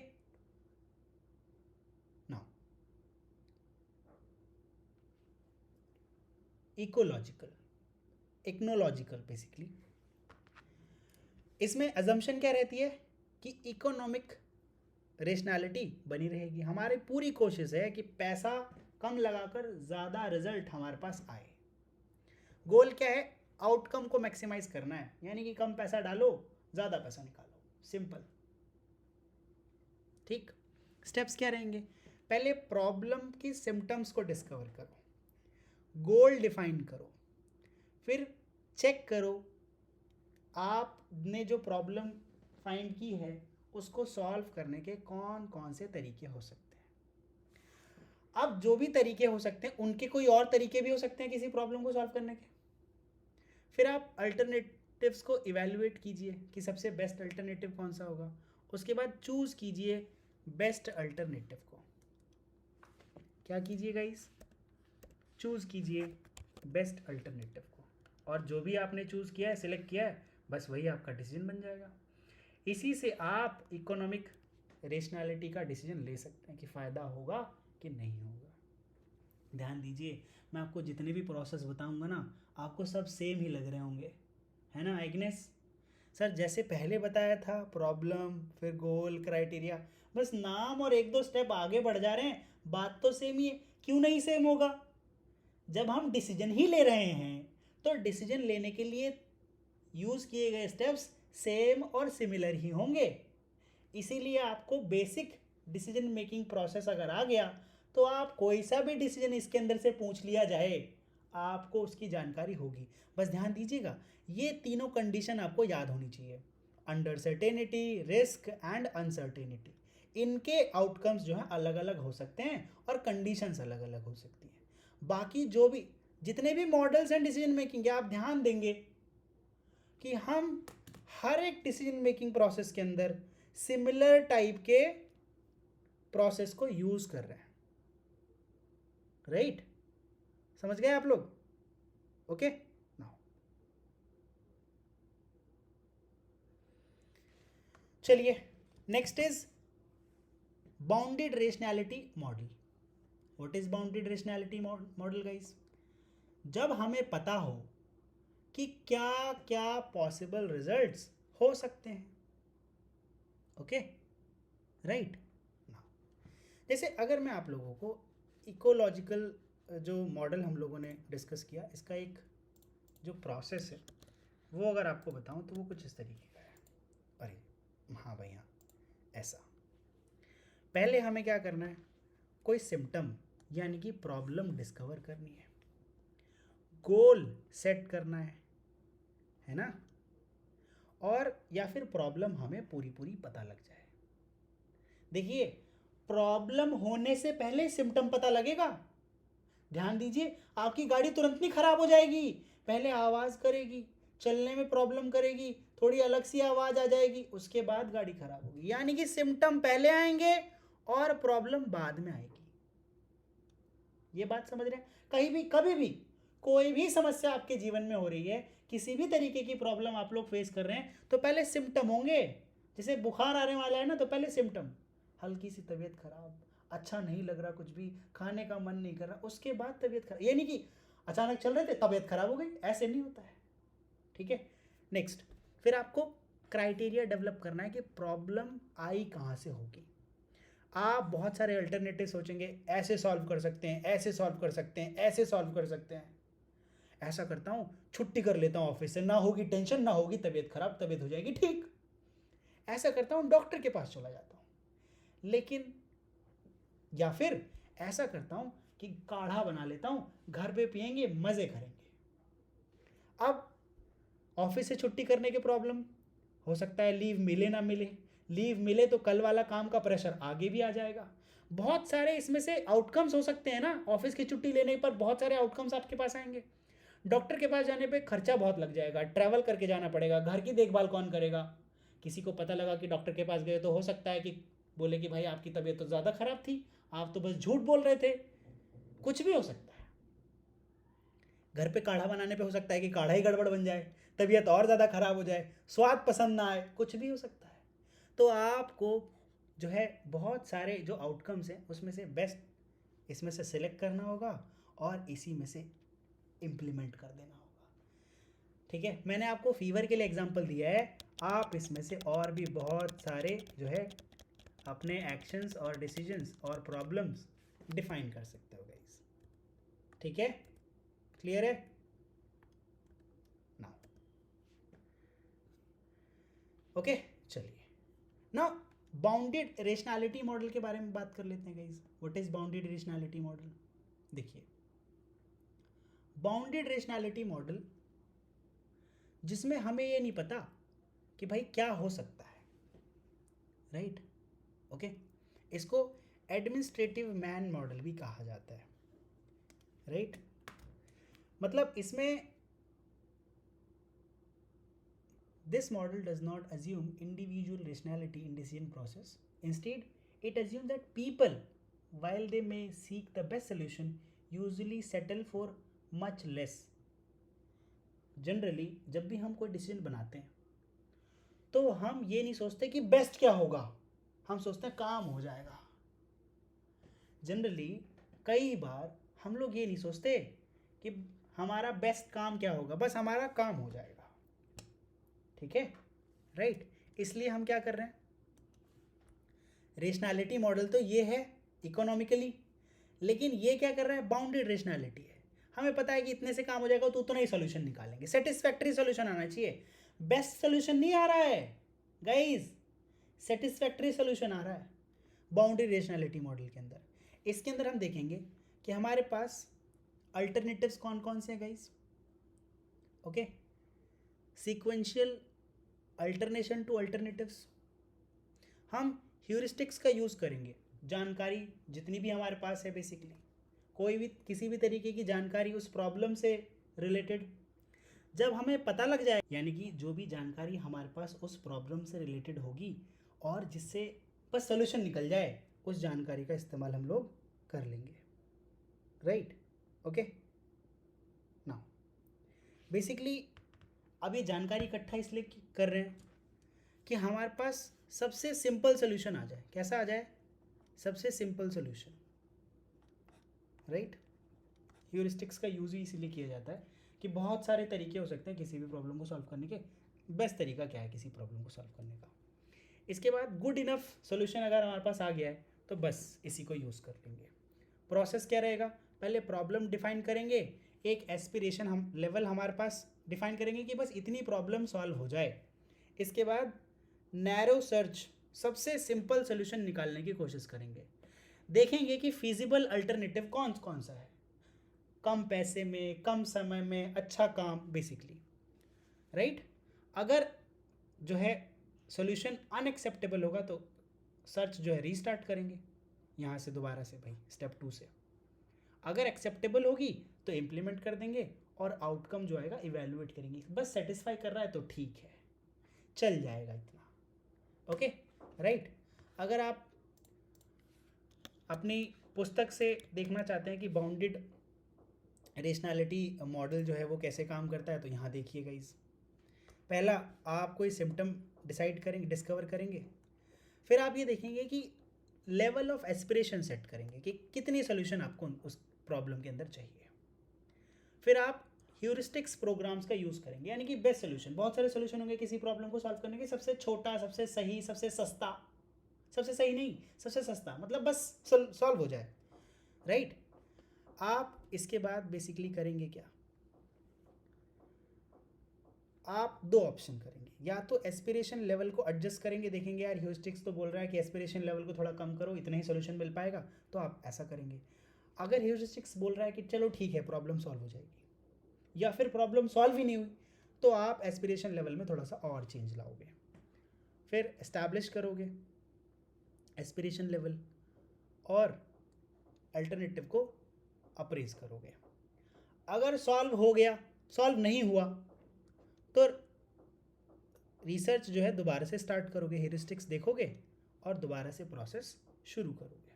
नाउ इकोनॉलॉजिकल बेसिकली, इसमें अजम्पशन क्या रहती है कि इकोनॉमिक रेशनैलिटी बनी रहेगी। हमारी पूरी कोशिश है कि पैसा कम लगाकर ज़्यादा रिजल्ट हमारे पास आए। गोल क्या है? आउटकम को मैक्सिमाइज करना है, यानी कि कम पैसा डालो ज़्यादा पैसा निकालो, सिंपल। ठीक, स्टेप्स क्या रहेंगे? पहले प्रॉब्लम की सिम्टम्स को डिस्कवर करो, गोल डिफाइन करो, फिर चेक करो आपने जो प्रॉब्लम फाइंड की है उसको सॉल्व करने के कौन कौन से तरीके हो सकते हैं। अब जो भी तरीके हो सकते हैं उनके कोई और तरीके भी हो सकते हैं किसी प्रॉब्लम को सॉल्व करने के। फिर आप अल्टरनेटिव्स को इवेल्युएट कीजिए कि सबसे बेस्ट अल्टरनेटिव कौन सा होगा। उसके बाद चूज़ कीजिए बेस्ट अल्टरनेटिव को। क्या कीजिए गाइस? चूज़ कीजिए बेस्ट अल्टरनेटिव को, और जो भी आपने चूज़ किया है, सिलेक्ट किया है, बस वही आपका डिसीजन बन जाएगा। इसी से आप इकोनॉमिक रेशनैलिटी का डिसीजन ले सकते हैं कि फ़ायदा होगा कि नहीं होगा। ध्यान दीजिए, मैं आपको जितने भी प्रोसेस बताऊंगा ना, आपको सब सेम ही लग रहे होंगे, है ना एग्नेस? सर जैसे पहले बताया था, प्रॉब्लम, फिर गोल, क्राइटेरिया, बस नाम और एक दो स्टेप आगे बढ़ जा रहे हैं, बात तो सेम ही है। क्यों नहीं सेम होगा? जब हम डिसीजन ही ले रहे हैं तो डिसीजन लेने के लिए यूज़ किए गए स्टेप्स सेम और सिमिलर ही होंगे। इसीलिए आपको बेसिक डिसीजन मेकिंग प्रोसेस अगर आ गया तो आप कोई सा भी डिसीजन इसके अंदर से पूछ लिया जाए, आपको उसकी जानकारी होगी। बस ध्यान दीजिएगा, ये तीनों कंडीशन आपको याद होनी चाहिए, under certainty, risk and uncertainty. इनके आउटकम्स जो हैं अलग अलग हो सकते हैं और कंडीशंस अलग अलग हो सकती हैं। बाकी जो भी जितने भी मॉडल्स हैं डिसीजन मेकिंग के, आप ध्यान देंगे कि हम हर एक डिसीजन मेकिंग प्रोसेस के अंदर सिमिलर टाइप के प्रोसेस को यूज कर रहे हैं, राइट? समझ गए आप लोग? ओके, नाउ चलिए next is bounded rationality model. What is bounded rationality model guys? जब हमें पता हो कि क्या क्या पॉसिबल रिजल्ट्स हो सकते हैं, ओके, राइट? जैसे अगर मैं आप लोगों को इकोलॉजिकल जो मॉडल हम लोगों ने डिस्कस किया, इसका एक जो प्रोसेस है वो अगर आपको बताऊं तो वो कुछ इस तरीके का है। अरे हाँ भाई, हाँ, ऐसा। पहले हमें क्या करना है? कोई सिम्टम यानी कि प्रॉब्लम डिस्कवर करनी है, गोल सेट करना है ना? और या फिर प्रॉब्लम हमें पूरी पूरी पता लग जाए। देखिए, प्रॉब्लम होने से पहले सिम्टम पता लगेगा। ध्यान दीजिए, आपकी गाड़ी तुरंत नहीं खराब हो जाएगी, पहले आवाज़ करेगी, चलने में प्रॉब्लम करेगी, थोड़ी अलग सी आवाज़ आ जाएगी, उसके बाद गाड़ी खराब होगी। यानी कि सिम्टम पहले आएंगे और प्रॉब्लम बाद में आएगी। ये बात समझ रहे हैं? कहीं भी कभी भी कोई भी समस्या आपके जीवन में हो रही है, किसी भी तरीके की प्रॉब्लम आप लोग फेस कर रहे हैं, तो पहले सिम्टम होंगे। जैसे बुखार आने वाला है ना, तो पहले सिम्टम, हल्की सी तबीयत खराब, अच्छा नहीं लग रहा, कुछ भी खाने का मन नहीं कर रहा, उसके बाद तबीयत खराब। ये नहीं कि अचानक चल रहे थे तबीयत खराब हो गई, ऐसे नहीं होता है, ठीक है? नेक्स्ट, फिर आपको क्राइटेरिया डेवलप करना है कि प्रॉब्लम आई कहाँ से होगी। आप बहुत सारे अल्टरनेटिव सोचेंगे, ऐसे सॉल्व कर सकते हैं, ऐसे सॉल्व कर सकते हैं, ऐसे सॉल्व कर सकते हैं। ऐसा करता हूँ, छुट्टी कर लेता हूँ ऑफिस से, ना होगी टेंशन, ना होगी तबीयत खराब, तबीयत हो जाएगी ठीक। ऐसा करता हूँ, डॉक्टर के पास चला जाता हूँ। लेकिन या फिर ऐसा करता हूँ कि काढ़ा बना लेता हूँ, घर पे पियेंगे, मज़े करेंगे। अब ऑफिस से छुट्टी करने के प्रॉब्लम हो सकता है लीव मिले ना मिले, लीव मिले तो कल वाला काम का प्रेशर आगे भी आ जाएगा। बहुत सारे इसमें से आउटकम्स हो सकते हैं ना, ऑफिस की छुट्टी लेने पर बहुत सारे आउटकम्स आपके पास आएंगे। डॉक्टर के पास जाने पे खर्चा बहुत लग जाएगा, ट्रैवल करके जाना पड़ेगा, घर की देखभाल कौन करेगा। किसी को पता लगा कि डॉक्टर के पास गए तो हो सकता है कि बोले कि भाई आपकी तबीयत तो ज़्यादा ख़राब थी, आप तो बस झूठ बोल रहे थे। कुछ भी हो सकता है। घर पे काढ़ा बनाने पे हो सकता है कि काढ़ा ही गड़बड़ बन जाए, तबीयत और ज़्यादा ख़राब हो जाए, स्वाद पसंद ना आए, कुछ भी हो सकता है। तो आपको जो है बहुत सारे जो आउटकम्स हैं उसमें से बेस्ट इसमें से सिलेक्ट करना होगा और इसी में से इम्प्लीमेंट कर देना होगा। ठीक है, मैंने आपको फीवर के लिए एग्जांपल दिया है, आप इसमें से और भी बहुत सारे जो है अपने एक्शंस और डिसीजंस और प्रॉब्लम्स डिफाइन कर सकते हो गाइस। ठीक है, क्लियर है नाउ? ओके, चलिए नाउ बाउंडेड रेशनैलिटी मॉडल के बारे में बात कर लेते हैं guys. What is bounded rationality model? देखिए, बाउंडेड रेशनैलिटी मॉडल जिसमें हमें ये नहीं पता कि भाई क्या हो सकता है, राइट? ओके, इसको एडमिनिस्ट्रेटिव मैन मॉडल भी कहा जाता है, राइट? मतलब इसमें this model does not assume individual rationality in decision process. Instead, it assumes that people, while they may seek the best solution, usually settle for much less. Generally जब भी हम कोई डिसीजन बनाते हैं तो हम ये नहीं सोचते कि बेस्ट क्या होगा, हम सोचते हैं काम हो जाएगा। जनरली कई बार हम लोग ये नहीं सोचते कि हमारा बेस्ट काम क्या होगा, बस हमारा काम हो जाएगा। ठीक है, राइट? इसलिए हम क्या कर रहे हैं, रेशनैलिटी मॉडल तो ये है इकोनॉमिकली, लेकिन ये क्या कर रहा है, बाउंडेड रेशनैलिटी है। हमें पता है कि इतने से काम हो जाएगा तो उतना ही सोल्यूशन निकालेंगे, सेटिस्फैक्ट्री सोल्यूशन आना चाहिए, बेस्ट सोल्यूशन नहीं आ रहा है गाइज, सेटिस्फैक्ट्री सोल्यूशन आ रहा है बाउंडेड रेशनैलिटी मॉडल के अंदर। इसके अंदर हम देखेंगे कि हमारे पास अल्टरनेटिव्स कौन कौन से हैं guys. Okay, sequential alternation to alternatives, हम ह्यूरिस्टिक्स का यूज़ करेंगे, जानकारी जितनी भी हमारे पास है बेसिकली, कोई भी किसी भी तरीके की जानकारी उस प्रॉब्लम से रिलेटेड जब हमें पता लग जाए, यानी कि जो भी जानकारी हमारे पास उस प्रॉब्लम से रिलेटेड होगी और जिससे बस सोल्यूशन निकल जाए, उस जानकारी का इस्तेमाल हम लोग कर लेंगे, राइट? ओके, नाउ बेसिकली अब ये जानकारी इकट्ठा इसलिए कर रहे हैं कि हमारे पास सबसे सिंपल सोल्यूशन आ जाए। कैसा आ जाए? सबसे सिंपल सोल्यूशन, राइट? ह्यूरिस्टिक्स का यूज़ ही इसीलिए किया जाता है कि बहुत सारे तरीके हो सकते हैं किसी भी प्रॉब्लम को सॉल्व करने के, बेस्ट तरीका क्या है किसी प्रॉब्लम को सॉल्व करने का। इसके बाद गुड इनफ सोल्यूशन अगर हमारे पास आ गया है तो बस इसी को यूज़ कर लेंगे। प्रोसेस क्या रहेगा, पहले प्रॉब्लम डिफाइन करेंगे, एक एस्पिरेशन हम लेवल हमारे पास डिफाइन करेंगे कि बस इतनी प्रॉब्लम सॉल्व हो जाए। इसके बाद नैरो सर्च, सबसे सिंपल सोल्यूशन निकालने की कोशिश करेंगे, देखेंगे कि फिजिबल अल्टरनेटिव कौन कौन सा है, कम पैसे में, कम समय में, अच्छा काम बेसिकली, राइट? अगर जो है सोल्यूशन अनएक्सेप्टेबल होगा तो सर्च जो है रीस्टार्ट करेंगे यहाँ से दोबारा से भाई स्टेप 2 से। अगर एक्सेप्टेबल होगी तो इम्प्लीमेंट कर देंगे और आउटकम जो आएगा इवेलुएट करेंगे, बस सेटिस्फाई कर रहा है तो ठीक है, चल जाएगा इतना। Okay, right? अगर आप अपनी पुस्तक से देखना चाहते हैं कि बाउंडेड रेशनैलिटी मॉडल जो है वो कैसे काम करता है तो यहाँ देखिए गाइस। पहला आप कोई सिम्टम डिस्कवर करेंगे, फिर आप ये देखेंगे कि लेवल ऑफ एस्पिरेशन सेट करेंगे कि कितनी सोल्यूशन आपको उस प्रॉब्लम के अंदर चाहिए। फिर आप ह्यूरिस्टिक्स प्रोग्राम्स का यूज़ करेंगे, यानी कि बेस्ट सोल्यूशन, बहुत सारे सोल्यूशन होंगे किसी प्रॉब्लम को सॉल्व करने के, सबसे छोटा, सबसे सही, सबसे सस्ता, सबसे सही नहीं, सबसे सस्ता, मतलब बस सॉल्व हो जाए, राइट? आप इसके बाद बेसिकली करेंगे क्या, आप दो ऑप्शन करेंगे, या तो एस्पिरेशन लेवल को एडजस्ट करेंगे, देखेंगे यार ह्यूरिस्टिक्स तो बोल रहा है कि एस्पिरेशन लेवल को थोड़ा कम करो, इतना ही सोल्यूशन मिल पाएगा, तो आप ऐसा करेंगे। अगर ह्यूरिस्टिक्स बोल रहा है कि चलो ठीक है प्रॉब्लम सॉल्व हो जाएगी, या फिर प्रॉब्लम सॉल्व ही नहीं हुई, तो आप एस्पिरेशन लेवल में थोड़ा सा और चेंज लाओगे, फिर एस्टैब्लिश करोगे एस्पिरेशन लेवल, और अल्टरनेटिव को अप्रेज करोगे। अगर सॉल्व हो गया, सॉल्व नहीं हुआ, तो रिसर्च जो है दोबारा से स्टार्ट करोगे, हेरिस्टिक्स देखोगे और दोबारा से प्रोसेस शुरू करोगे।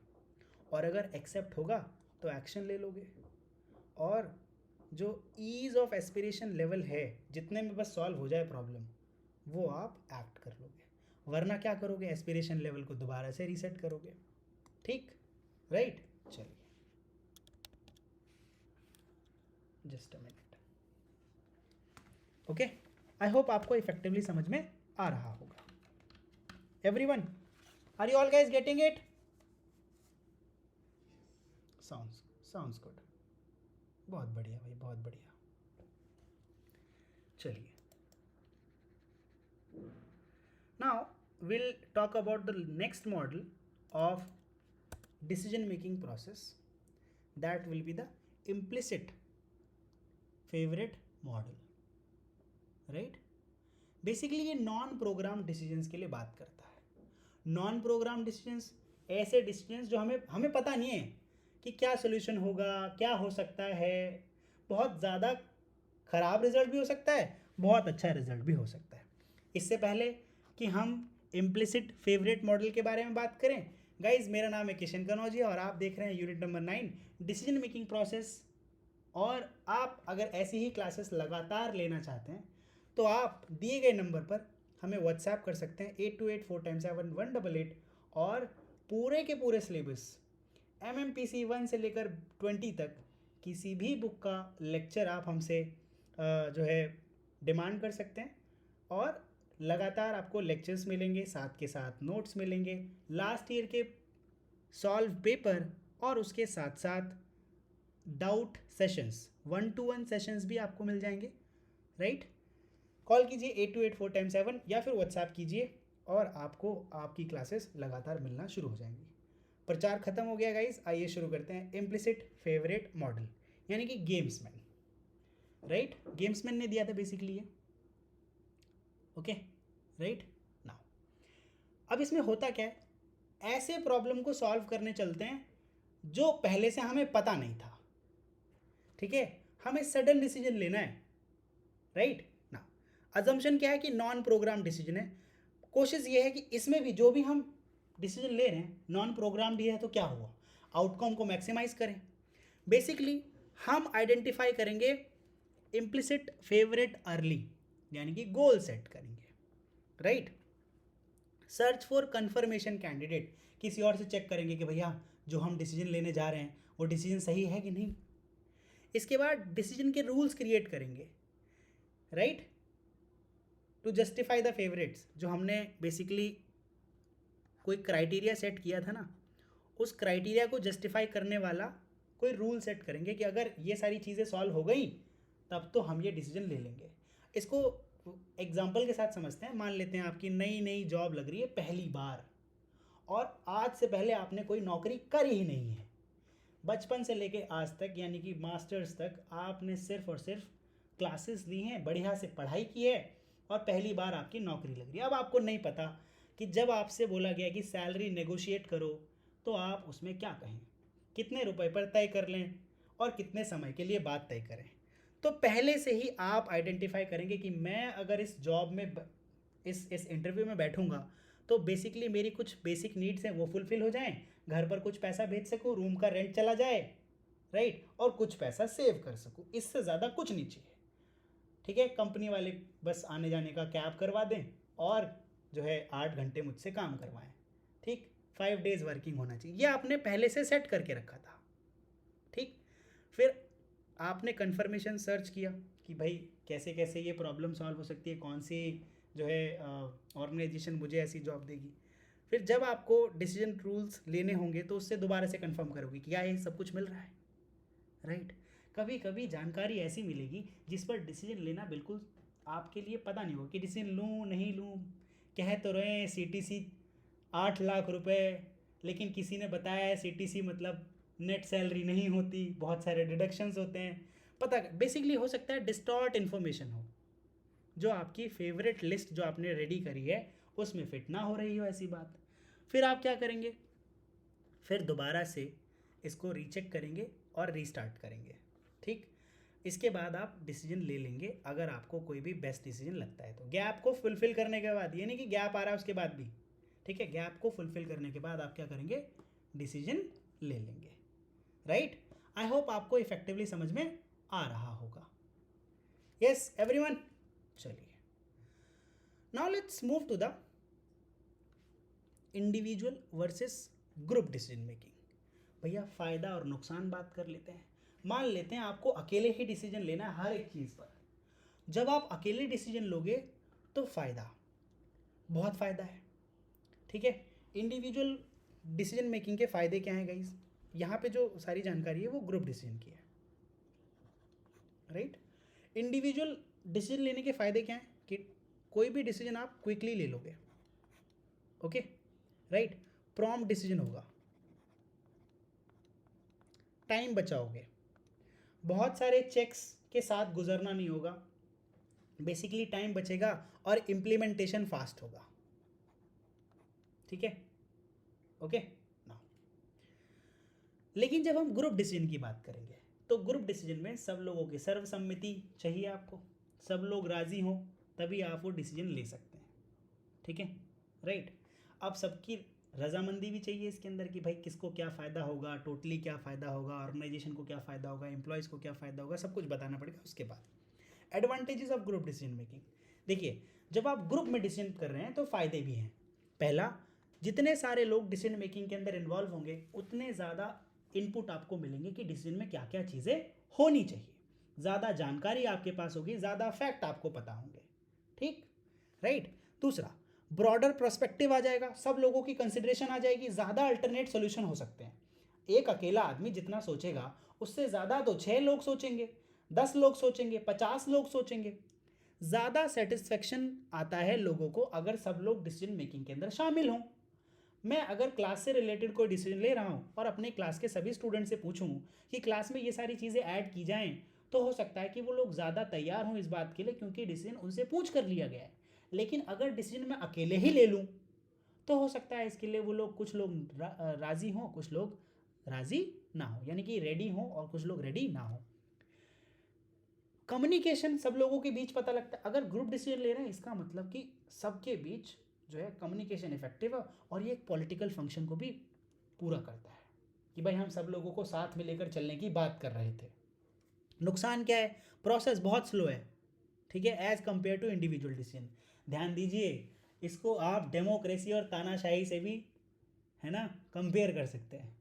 और अगर एक्सेप्ट होगा तो एक्शन ले लोगे, और जो ईज ऑफ एस्पिरेशन लेवल है जितने में बस सॉल्व हो जाए प्रॉब्लम, वो आप एक्ट कर लोगे। वरना क्या करोगे, एस्पिरेशन लेवल को दोबारा से रीसेट करोगे। ठीक, राइट। चलिए just a minute. Okay, I hope आपको इफेक्टिवली समझ में आ रहा होगा। Everyone, are you all guys getting it? Sounds good, बहुत बढ़िया भाई, बहुत बढ़िया। चलिए, now we'll talk about the next model of decision making process, that will be the implicit favorite model, right? Basically ये नॉन प्रोग्राम डिसीजंस के लिए बात करता है। नॉन प्रोग्राम डिसीजंस ऐसे डिसीजंस जो हमें पता नहीं है कि क्या सोल्यूशन होगा, क्या हो सकता है। बहुत ज़्यादा ख़राब रिजल्ट भी हो सकता है, बहुत अच्छा रिजल्ट भी हो सकता है। इससे पहले कि हम इम्प्लिसिट फेवरेट मॉडल के बारे में बात करें, गाइज मेरा नाम है किशन कनौजी और आप देख रहे हैं unit number 9, decision making process. और आप अगर ऐसी ही क्लासेस लगातार लेना चाहते हैं तो आप दिए गए नंबर पर हमें व्हाट्सएप कर सकते हैं 8284471188, और पूरे के पूरे सिलेबस MMPC 1 से लेकर 20 तक किसी भी बुक का लेक्चर आप हमसे जो है डिमांड कर सकते हैं, और लगातार आपको लेक्चर्स मिलेंगे, साथ के साथ नोट्स मिलेंगे, लास्ट ईयर के सॉल्व पेपर, और उसके साथ साथ डाउट सेशंस, 1-to-1 सेशंस भी आपको मिल जाएंगे, राइट। कॉल कीजिए 828447 या फिर व्हाट्सएप कीजिए और आपको आपकी क्लासेस लगातार मिलना शुरू हो जाएंगी। प्रचार खत्म हो गया गाइस, आइए शुरू करते हैं इम्प्लिसिट फेवरेट मॉडल, यानी कि गेम्समैन, राइट। गेम्समैन ने दिया था बेसिकली ये, ओके, राइट। नाउ अब इसमें होता क्या है, ऐसे प्रॉब्लम को सॉल्व करने चलते हैं जो पहले से हमें पता नहीं था, ठीक है। हमें सडन डिसीजन लेना है, राइट। नाउ अजम्पशन क्या है कि नॉन प्रोग्राम डिसीजन है। कोशिश ये है कि इसमें भी जो भी हम डिसीजन ले रहे हैं नॉन प्रोग्राम भी है, तो क्या हुआ, आउटकम को मैक्सिमाइज करें। बेसिकली हम आइडेंटिफाई करेंगे इम्प्लिसिट फेवरेट अर्ली, यानी कि गोल सेट करेंगे, right. Search for confirmation candidate, किसी और से चेक करेंगे कि भैया जो हम डिसीजन लेने जा रहे हैं वो डिसीजन सही है कि नहीं। इसके बाद डिसीजन के रूल्स क्रिएट करेंगे, right, to justify the favourites. जो हमने बेसिकली कोई क्राइटेरिया सेट किया था ना, उस क्राइटेरिया को जस्टिफाई करने वाला कोई रूल सेट करेंगे कि अगर ये सारी चीज़ें सॉल्व हो गई तब तो हम ये डिसीजन ले लेंगे। इसको एग्जाम्पल के साथ समझते हैं। मान लेते हैं आपकी नई नई जॉब लग रही है पहली बार, और आज से पहले आपने कोई नौकरी करी ही नहीं है। बचपन से लेके आज तक, यानी कि मास्टर्स तक आपने सिर्फ और सिर्फ क्लासेस ली हैं, बढ़िया से पढ़ाई की है, और पहली बार आपकी नौकरी लग रही है। अब आपको नहीं पता कि जब आपसे बोला गया कि सैलरी नेगोशिएट करो तो आप उसमें क्या कहें, कितने रुपए पर तय कर लें और कितने समय के लिए बात तय करें। तो पहले से ही आप आइडेंटिफाई करेंगे कि मैं अगर इस जॉब में इस इंटरव्यू में बैठूंगा तो बेसिकली मेरी कुछ बेसिक नीड्स हैं वो फुलफिल हो जाएं, घर पर कुछ पैसा भेज सकूं, रूम का रेंट चला जाए, राइट, और कुछ पैसा सेव कर सकूं। इससे ज़्यादा कुछ नहीं चाहिए, ठीक है। कंपनी वाले बस आने जाने का कैब करवा दें और जो है 8 घंटे मुझसे काम करवाएं, ठीक। 5 डेज वर्किंग होना चाहिए, ये आपने पहले से सेट करके रखा था, ठीक। फिर आपने कन्फर्मेशन सर्च किया कि भाई कैसे कैसे ये प्रॉब्लम सॉल्व हो सकती है, कौन सी जो है ऑर्गेनाइजेशन मुझे ऐसी जॉब देगी। फिर जब आपको डिसीजन रूल्स लेने होंगे तो उससे दोबारा से कंफर्म करोगे कि क्या ये सब कुछ मिल रहा है, राइट। कभी कभी जानकारी ऐसी मिलेगी जिस पर डिसीजन लेना बिल्कुल आपके लिए पता नहीं होगा कि डिसीजन लूँ नहीं लूँ। कह तो रहे हैं CTC 8 लाख रुपए, लेकिन किसी ने बताया है CTC मतलब नेट सैलरी नहीं होती, बहुत सारे डिडक्शंस होते हैं। पता बेसिकली हो सकता है डिस्टॉर्ट इन्फॉर्मेशन हो, जो आपकी फेवरेट लिस्ट जो आपने रेडी करी है उसमें फिट ना हो रही हो ऐसी बात। फिर आप क्या करेंगे, फिर दोबारा से इसको रीचेक करेंगे और रीस्टार्ट करेंगे, ठीक। इसके बाद आप डिसीजन ले लेंगे अगर आपको कोई भी बेस्ट डिसीजन लगता है तो। गैप को फुलफिल करने के बाद, ये नहीं कि गैप आ रहा है उसके बाद भी, ठीक है, गैप को फुलफिल करने के बाद आप क्या करेंगे, डिसीजन ले लेंगे, राइट। आई होप आपको इफेक्टिवली समझ में आ रहा होगा। यस एवरीवन, चलिए now let's move to the individual versus group decision making. भैया फ़ायदा और नुकसान बात कर लेते हैं। मान लेते हैं आपको अकेले ही डिसीजन लेना है हर एक चीज़ पर। जब आप अकेले डिसीजन लोगे तो फ़ायदा, बहुत फ़ायदा है, ठीक है। इंडिविजुअल डिसीजन मेकिंग के फ़ायदे क्या हैं गाइस? यहाँ पे जो सारी जानकारी है वो ग्रुप डिसीजन की है, राइट। इंडिविजुअल डिसीजन लेने के फ़ायदे क्या हैं कि कोई भी डिसीजन आप क्विकली ले लोगे, ओके, राइट। प्रॉम्प्ट डिसीजन होगा, टाइम बचाओगे, बहुत सारे चेक्स के साथ गुजरना नहीं होगा, बेसिकली टाइम बचेगा और इम्प्लीमेंटेशन फास्ट होगा, ठीक है, ओके ना। लेकिन जब हम ग्रुप डिसीजन की बात करेंगे तो ग्रुप डिसीजन में सब लोगों की सर्वसम्मति चाहिए आपको, सब लोग राजी हों तभी आप वो डिसीजन ले सकते हैं, ठीक है, राइट। अब सबकी रजामंदी भी चाहिए इसके अंदर कि भाई किसको क्या फ़ायदा होगा, टोटली क्या फ़ायदा होगा, ऑर्गेनाइजेशन को क्या फ़ायदा होगा, एम्प्लॉयज़ को क्या फ़ायदा होगा, सब कुछ बताना पड़ेगा। उसके बाद advantages of group decision making. देखिए जब आप ग्रुप में डिसीजन कर रहे हैं तो फ़ायदे भी हैं। पहला, जितने सारे लोग डिसीजन मेकिंग के अंदर इन्वॉल्व होंगे उतने ज़्यादा इनपुट आपको मिलेंगे कि डिसीजन में क्या क्या चीज़ें होनी चाहिए, ज़्यादा जानकारी आपके पास होगी, ज़्यादा फैक्ट आपको पता होंगे, ठीक, राइट। दूसरा, ब्रॉडर पर्सपेक्टिव आ जाएगा, सब लोगों की कंसिडरेशन आ जाएगी, ज़्यादा अल्टरनेट सोल्यूशन हो सकते हैं। एक अकेला आदमी जितना सोचेगा उससे ज़्यादा तो 6 लोग सोचेंगे, 10 लोग सोचेंगे, 50 लोग सोचेंगे। ज़्यादा सेटिस्फेक्शन आता है लोगों को अगर सब लोग डिसीजन मेकिंग के अंदर शामिल हों। मैं अगर क्लास से रिलेटेड कोई डिसीजन ले रहा हूँ और अपने क्लास के सभी स्टूडेंट से पूछूँ कि क्लास में ये सारी चीज़ें ऐड की जाएँ, तो हो सकता है कि वो लोग ज़्यादा तैयार हों इस बात के लिए क्योंकि डिसीजन उनसे पूछ कर लिया गया है। लेकिन अगर डिसीजन मैं अकेले ही ले लूँ तो हो सकता है इसके लिए वो लोग, कुछ लोग राज़ी हों, कुछ लोग राज़ी ना हो, यानी कि रेडी हों और कुछ लोग रेडी ना हो। कम्युनिकेशन सब लोगों के बीच पता लगता है। अगर ग्रुप डिसीजन ले रहे हैं इसका मतलब कि सबके बीच जो है कम्युनिकेशन इफेक्टिव है और ये एक पॉलिटिकल फंक्शन को भी पूरा करता है कि भाई हम सब लोगों को साथ में लेकर चलने की बात कर रहे थे। नुकसान क्या है? प्रोसेस बहुत स्लो है, ठीक है, as compare to individual decision. ध्यान दीजिए, इसको आप डेमोक्रेसी और तानाशाही से भी, है ना, कंपेयर कर सकते हैं।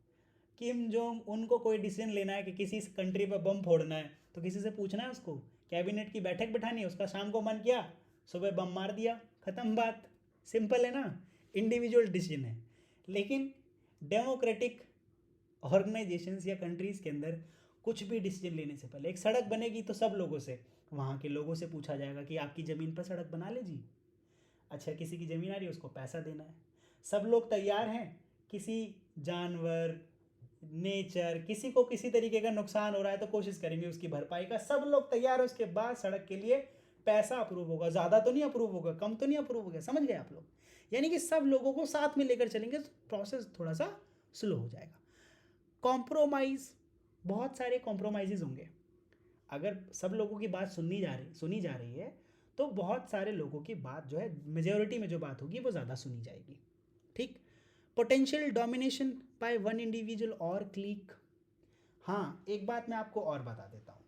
किम जोंग उनको कोई डिसीजन लेना है कि किसी कंट्री पर बम फोड़ना है तो किसी से पूछना है, उसको कैबिनेट की बैठक बिठानी है, उसका शाम को मन किया सुबह बम मार दिया, ख़त्म बात, सिंपल है ना, इंडिविजुअल डिसीजन है। लेकिन डेमोक्रेटिक ऑर्गेनाइजेशंस या कंट्रीज़ के अंदर कुछ भी डिसीजन लेने से पहले, एक सड़क बनेगी तो सब लोगों से, वहाँ के लोगों से पूछा जाएगा कि आपकी ज़मीन पर सड़क बना ले जी। अच्छा, किसी की ज़मीन आ रही है उसको पैसा देना है, सब लोग तैयार हैं, किसी जानवर, नेचर, किसी को किसी तरीके का नुकसान हो रहा है तो कोशिश करेंगे उसकी भरपाई का, सब लोग तैयार है, उसके बाद सड़क के लिए पैसा अप्रूव होगा, ज़्यादा तो नहीं अप्रूव होगा, कम तो नहीं अप्रूव होगा, समझ गए आप लोग। यानी कि सब लोगों को साथ में लेकर चलेंगे तो प्रोसेस थोड़ा सा स्लो हो जाएगा। कॉम्प्रोमाइज़, बहुत सारे कॉम्प्रोमाइज़ होंगे। अगर सब लोगों की बात सुनी जा रही है तो बहुत सारे लोगों की बात जो है, मेजोरिटी में जो बात होगी वो ज़्यादा सुनी जाएगी, ठीक। Potential domination by one individual और क्लिक। हाँ, एक बात मैं आपको और बता देता हूँ,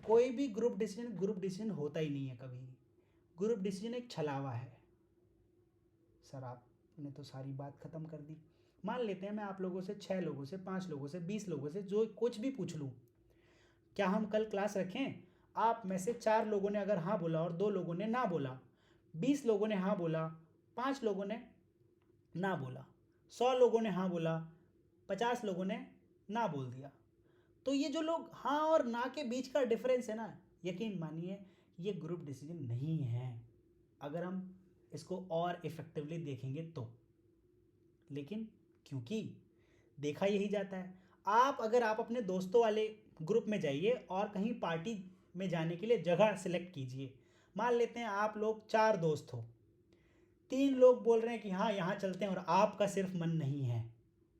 कोई भी ग्रुप डिसीजन होता ही नहीं है कभी। ग्रुप डिसीजन एक छलावा है। सर आपने तो सारी बात ख़त्म कर दी। मान लेते हैं मैं आप लोगों से 6 लोगों से, 5 लोगों से, 20 लोगों से जो कुछ भी पूछ लूँ, क्या हम कल क्लास रखें? आप में से 4 लोगों ने अगर हाँ बोला और 2 लोगों ने ना बोला, 20 लोगों ने हाँ बोला, 5 लोगों ने ना बोला, 100 लोगों ने हाँ बोला, 50 लोगों ने ना बोल दिया, तो ये जो लोग हाँ और ना के बीच का डिफरेंस है ना, यकीन मानिए ये ग्रुप डिसीजन नहीं है अगर हम इसको और इफ़ेक्टिवली देखेंगे तो। लेकिन क्योंकि देखा यही जाता है, आप अपने दोस्तों वाले ग्रुप में जाइए और कहीं पार्टी में जाने के लिए जगह सिलेक्ट कीजिए। मान लेते हैं आप लोग 4 दोस्त हो, 3 लोग बोल रहे हैं कि हाँ यहाँ चलते हैं और आपका सिर्फ मन नहीं है,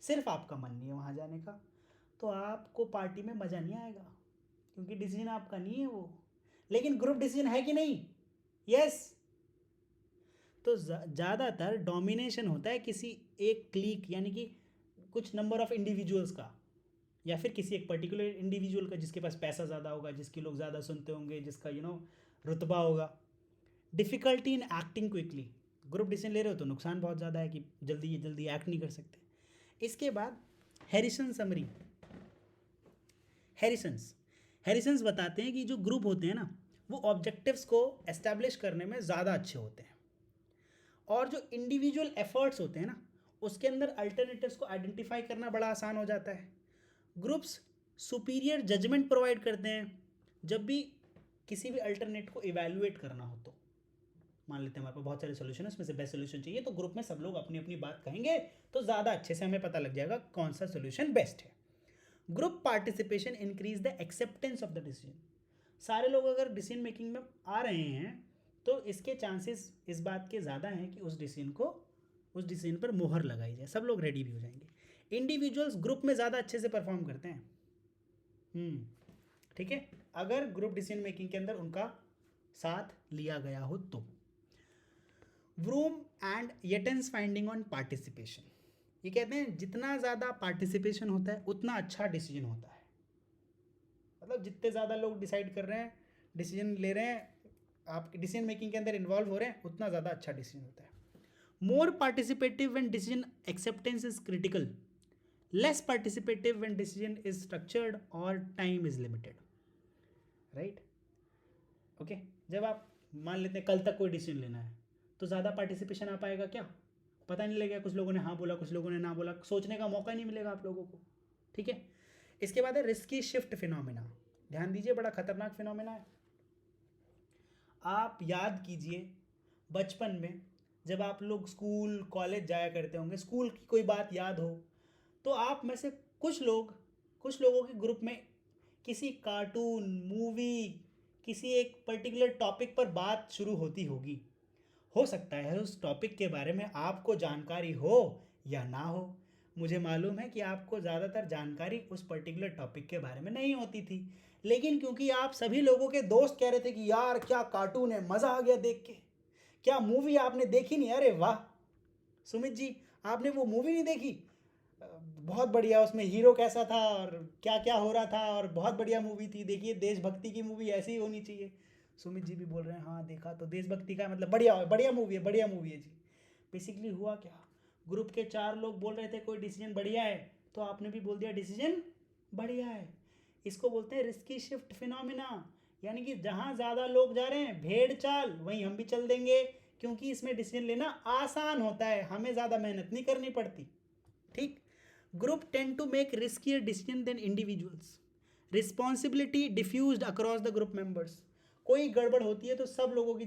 सिर्फ आपका मन नहीं है वहाँ जाने का, तो आपको पार्टी में मज़ा नहीं आएगा, क्योंकि डिसीजन आपका नहीं है वो। लेकिन ग्रुप डिसीजन है कि नहीं? यस। तो ज़्यादातर डोमिनेशन होता है किसी एक क्लीक, यानी कि कुछ नंबर ऑफ इंडिविजुअल्स का, या फिर किसी एक पर्टिकुलर इंडिविजुअल का जिसके पास पैसा ज़्यादा होगा, जिसके लोग ज़्यादा सुनते होंगे, जिसका रुतबा होगा। Difficulty in acting quickly, group decision ले रहे हो तो नुकसान बहुत ज़्यादा है कि जल्दी जल्दी एक्ट नहीं कर सकते। इसके बाद हैरिसन समरी। हैरिसन्स बताते हैं कि जो ग्रुप होते हैं ना, वो ऑब्जेक्टिव्स को एस्टैब्लिश करने में ज़्यादा अच्छे होते हैं, और जो इंडिविजुअल एफर्ट्स होते हैं ना, उसके अंदर अल्टरनेटिव्स को आइडेंटिफाई करना बड़ा आसान हो जाता है। ग्रुप्स सुपीरियर जजमेंट प्रोवाइड करते हैं जब भी किसी भी अल्टरनेट को इवैल्यूएट करना हो। तो मान लेते हैं हमारे पास बहुत सारे सोल्यूशन है, उसमें से बेस्ट सोल्यूशन चाहिए, तो ग्रुप में सब लोग अपनी अपनी बात कहेंगे, तो ज़्यादा अच्छे से हमें पता लग जाएगा कौन सा सोल्यूशन बेस्ट है। Group participation increase the acceptance of the decision. सारे लोग अगर डिसीजन मेकिंग में आ रहे हैं तो इसके चांसेस इस बात के ज़्यादा हैं कि उस डिसीजन पर मोहर लगाई जाए, सब लोग रेडी भी हो जाएंगे। इंडिविजुअल्स ग्रुप में ज़्यादा अच्छे से परफॉर्म करते हैं, ठीक है, अगर ग्रुप डिसीजन मेकिंग के अंदर उनका साथ लिया गया हो तो। Vroom and Yetton's finding on participation, ये कहते हैं जितना ज़्यादा पार्टिसिपेशन होता है उतना अच्छा डिसीजन होता है। मतलब जितने ज़्यादा लोग डिसाइड कर रहे हैं, डिसीजन ले रहे हैं, आपके डिसीजन मेकिंग के अंदर इन्वॉल्व हो रहे हैं, उतना ज़्यादा अच्छा डिसीजन होता है। More participative when decision acceptance is critical, less participative when decision is structured और time is limited, right. Okay, जब आप मान लेते हैं कल तक कोई डिसीजन लेना है, तो ज़्यादा पार्टिसिपेशन आ पाएगा क्या? पता नहीं लगेगा, कुछ लोगों ने हाँ बोला, कुछ लोगों ने ना बोला, सोचने का मौका नहीं मिलेगा आप लोगों को, ठीक है। इसके बाद है रिस्की शिफ्ट फिनोमिना। ध्यान दीजिए, बड़ा खतरनाक फिनोमिना है। आप याद कीजिए बचपन में जब आप लोग स्कूल कॉलेज जाया करते होंगे, स्कूल की कोई बात याद हो तो आप में से कुछ लोगों के ग्रुप में किसी कार्टून, मूवी, किसी एक पर्टिकुलर टॉपिक पर बात शुरू होती होगी। हो सकता है उस टॉपिक के बारे में आपको जानकारी हो या ना हो। मुझे मालूम है कि आपको ज़्यादातर जानकारी उस पर्टिकुलर टॉपिक के बारे में नहीं होती थी, लेकिन क्योंकि आप सभी लोगों के दोस्त कह रहे थे कि यार क्या कार्टून है, मज़ा आ गया देख के, क्या मूवी आपने देखी नहीं, अरे वाह सुमित जी आपने वो मूवी नहीं देखी, बहुत बढ़िया, उसमें हीरो कैसा था और क्या क्या हो रहा था, और बहुत बढ़िया मूवी थी, देखिए देशभक्ति की मूवी ऐसी ही होनी चाहिए। सुमित जी भी बोल रहे हैं हाँ देखा, तो देशभक्ति का मतलब बढ़िया बढ़िया मूवी है, बढ़िया मूवी है जी। बेसिकली हुआ क्या, ग्रुप के 4 लोग बोल रहे थे कोई डिसीजन बढ़िया है, तो आपने भी बोल दिया डिसीजन बढ़िया है। इसको बोलते हैं रिस्की शिफ्ट फिनोमिना, यानी कि जहाँ ज़्यादा लोग जा रहे हैं भेड़ चाल, वहीं हम भी चल देंगे, क्योंकि इसमें डिसीजन लेना आसान होता है, हमें ज़्यादा मेहनत नहीं करनी पड़ती, ठीक। Group tend to make riskier decision than individuals, responsibility diffused across the group members. कोई गड़बड़ होती है तो सब लोगों की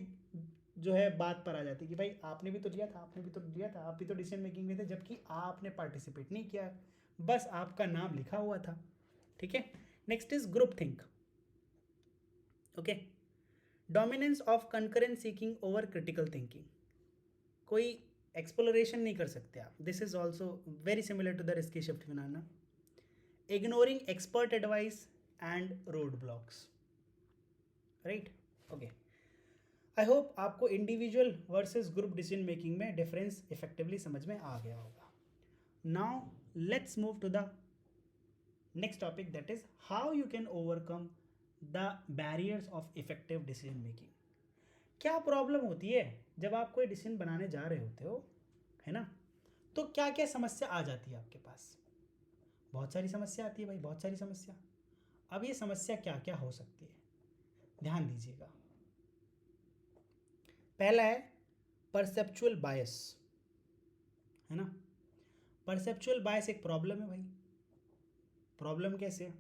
जो है बात पर आ जाती है कि भाई आपने भी तो लिया था, आपने भी तो लिया था, आप भी तो डिसीजन मेकिंग में थे, जबकि आपने पार्टिसिपेट नहीं किया, बस आपका नाम लिखा हुआ था, ठीक है। Next is group think. Okay, dominance of concurrent seeking over critical thinking. कोई एक्सप्लोरेशन नहीं कर सकते आप, this is also very similar to the risky shift phenomena. Ignoring expert advice and road blocks, right. Okay, I hope आपको individual versus group decision making में difference effectively समझ में आ गया होगा। Now let's move to the next topic, that is how you can overcome the barriers of effective decision making. क्या problem होती है जब आप कोई डिसीजन बनाने जा रहे होते हो, है ना, तो क्या क्या समस्या आ जाती है आपके पास? बहुत सारी समस्या आती है भाई, बहुत सारी समस्या। अब ये समस्या क्या क्या हो सकती है, ध्यान दीजिएगा। पहला है परसेप्चुअल बायस, है ना। परसेप्चुअल बायस एक प्रॉब्लम है भाई। प्रॉब्लम कैसे?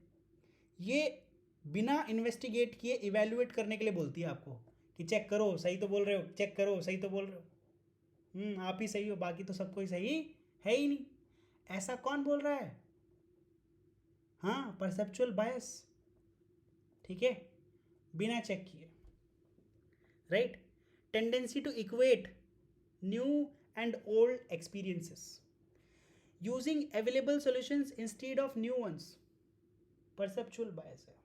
ये बिना इन्वेस्टिगेट किए इवेल्युएट करने के लिए बोलती है आपको कि चेक करो सही तो बोल रहे हो, चेक करो सही तो बोल रहे हो, आप ही सही हो, बाकी तो सब कोई सही है ही नहीं। ऐसा कौन बोल रहा है? हाँ, परसेप्चुअल बायस, ठीक है, बिना चेक किए, right. Tendency to equate new and old experiences, using available solutions instead of new ones, perceptual bias है।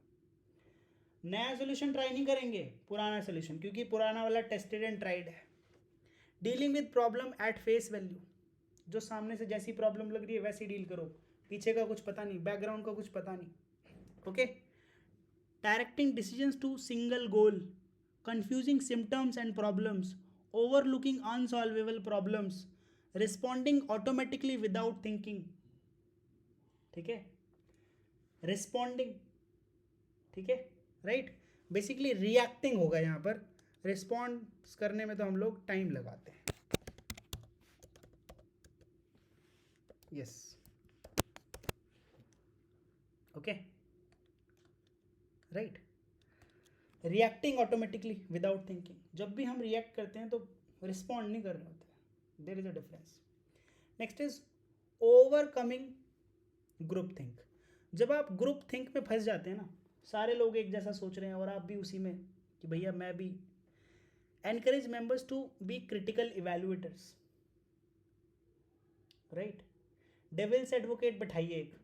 नया सॉल्यूशन ट्राई नहीं करेंगे, पुराना सॉल्यूशन, क्योंकि पुराना वाला टेस्टेड एंड ट्राइड है। Dealing with problem at face value, जो सामने से जैसी प्रॉब्लम लग रही है वैसी डील करो, पीछे का कुछ पता नहीं, बैकग्राउंड का कुछ पता नहीं, okay. Directing decisions to single goal, confusing symptoms and problems, overlooking unsolvable problems, responding automatically without thinking, ठीक है, रिस्पॉन्डिंग, ठीक है, राइट, बेसिकली रिएक्टिंग होगा यहाँ पर, रिस्पॉन्स करने में तो हम लोग टाइम लगाते हैं, yes, okay, right. Reacting automatically without thinking, जब भी हम रिएक्ट करते हैं तो रिस्पॉन्ड नहीं कर रहे होते, there is a difference. Next is overcoming group think. जब आप ग्रुप थिंक में फंस जाते हैं ना, सारे लोग एक जैसा सोच रहे हैं और आप भी उसी में कि भैया मैं भी, encourage members to be critical evaluators, right. Devil's advocate बैठाइए एक।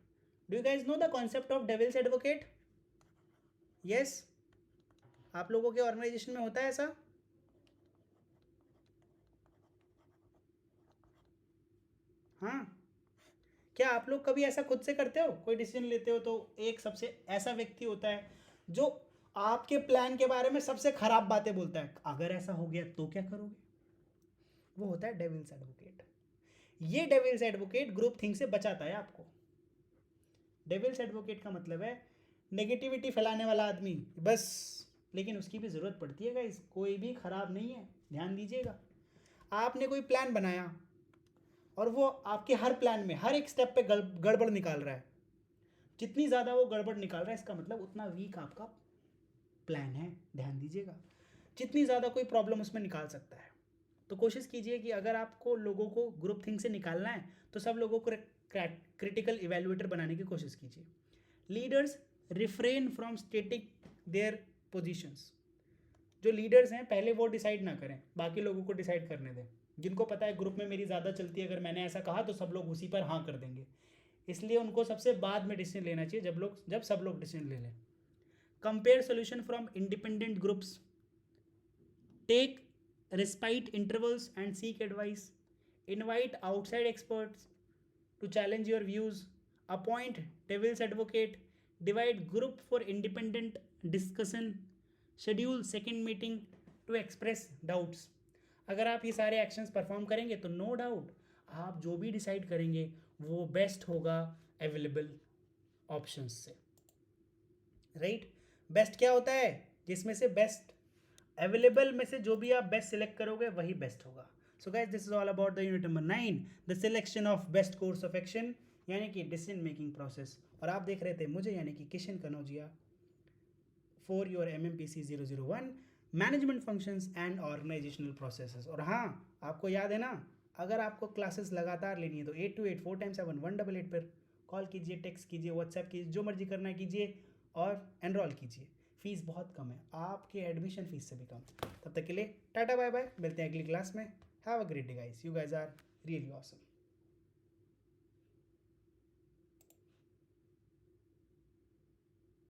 Do you guys know the concept of devil's advocate? Yes, आप लोगों के ऑर्गेनाइजेशन में होता है ऐसा? हाँ, क्या आप लोग कभी ऐसा खुद से करते हो? कोई डिसीजन लेते हो तो एक सबसे ऐसा व्यक्ति होता है जो आपके प्लान के बारे में सबसे खराब बातें बोलता है, अगर ऐसा हो गया तो क्या करोगे? वो होता है डेविल्स एडवोकेट। ये डेविल्स एडवोकेट ग्रुप थिंक से बचाता है आपको। डेविल्स एडवोकेट का मतलब है नेगेटिविटी फैलाने वाला आदमी बस, लेकिन उसकी भी ज़रूरत पड़ती है गाइस, कोई भी खराब नहीं है, ध्यान दीजिएगा। आपने कोई प्लान बनाया और वो आपके हर प्लान में हर एक स्टेप पे गड़बड़ निकाल रहा है, जितनी ज़्यादा वो गड़बड़ निकाल रहा है इसका मतलब उतना वीक आपका प्लान है, ध्यान दीजिएगा। जितनी ज़्यादा कोई प्रॉब्लम उसमें निकाल सकता है, तो कोशिश कीजिए कि अगर आपको लोगों को ग्रुप थिंक से निकालना है तो सब लोगों को क्रिटिकल इवैल्यूएटर बनाने की कोशिश कीजिए। Leaders refrain from static their positions. जो लीडर्स हैं पहले वो डिसाइड ना करें, बाकी लोगों को डिसाइड करने दें। जिनको पता है ग्रुप में मेरी ज़्यादा चलती है, अगर मैंने ऐसा कहा तो सब लोग उसी पर हाँ कर देंगे, इसलिए उनको सबसे बाद में डिसीजन लेना चाहिए, जब सब लोग डिसीजन ले लें। Compare solution from independent groups, take respite intervals and seek advice, invite outside experts to challenge your views, appoint devil's advocate, divide group for independent discussion, schedule second meeting to express doubts। अगर आप ये सारे actions perform करेंगे तो no doubt आप जो भी decide करेंगे वो बेस्ट होगा अवेलेबल ऑप्शंस से, राइट। बेस्ट क्या होता है? जिसमें से बेस्ट अवेलेबल में से जो भी आप बेस्ट सिलेक्ट करोगे वही बेस्ट होगा। So guys this is all about the unit number 9, the selection of best course of action, यानी कि डिसीजन मेकिंग प्रोसेस। और आप देख रहे थे मुझे, यानी कि Kishan Kanaujia, for your MMPC 001 management functions and organisational processes. और हाँ, आपको याद है ना, अगर आपको क्लासेस लगातार लेनी है तो 828 4x7 188 पर कॉल कीजिए, टेक्स्ट कीजिए, व्हाट्सएप कीजिए, जो मर्जी करना है कीजिए और एनरोल कीजिए। फीस बहुत कम है, आपके एडमिशन फीस से भी कम। तब तक के लिए टाटा बाय बाय, मिलते हैं अगली क्लास में। Have a great day guys, you guys are really awesome.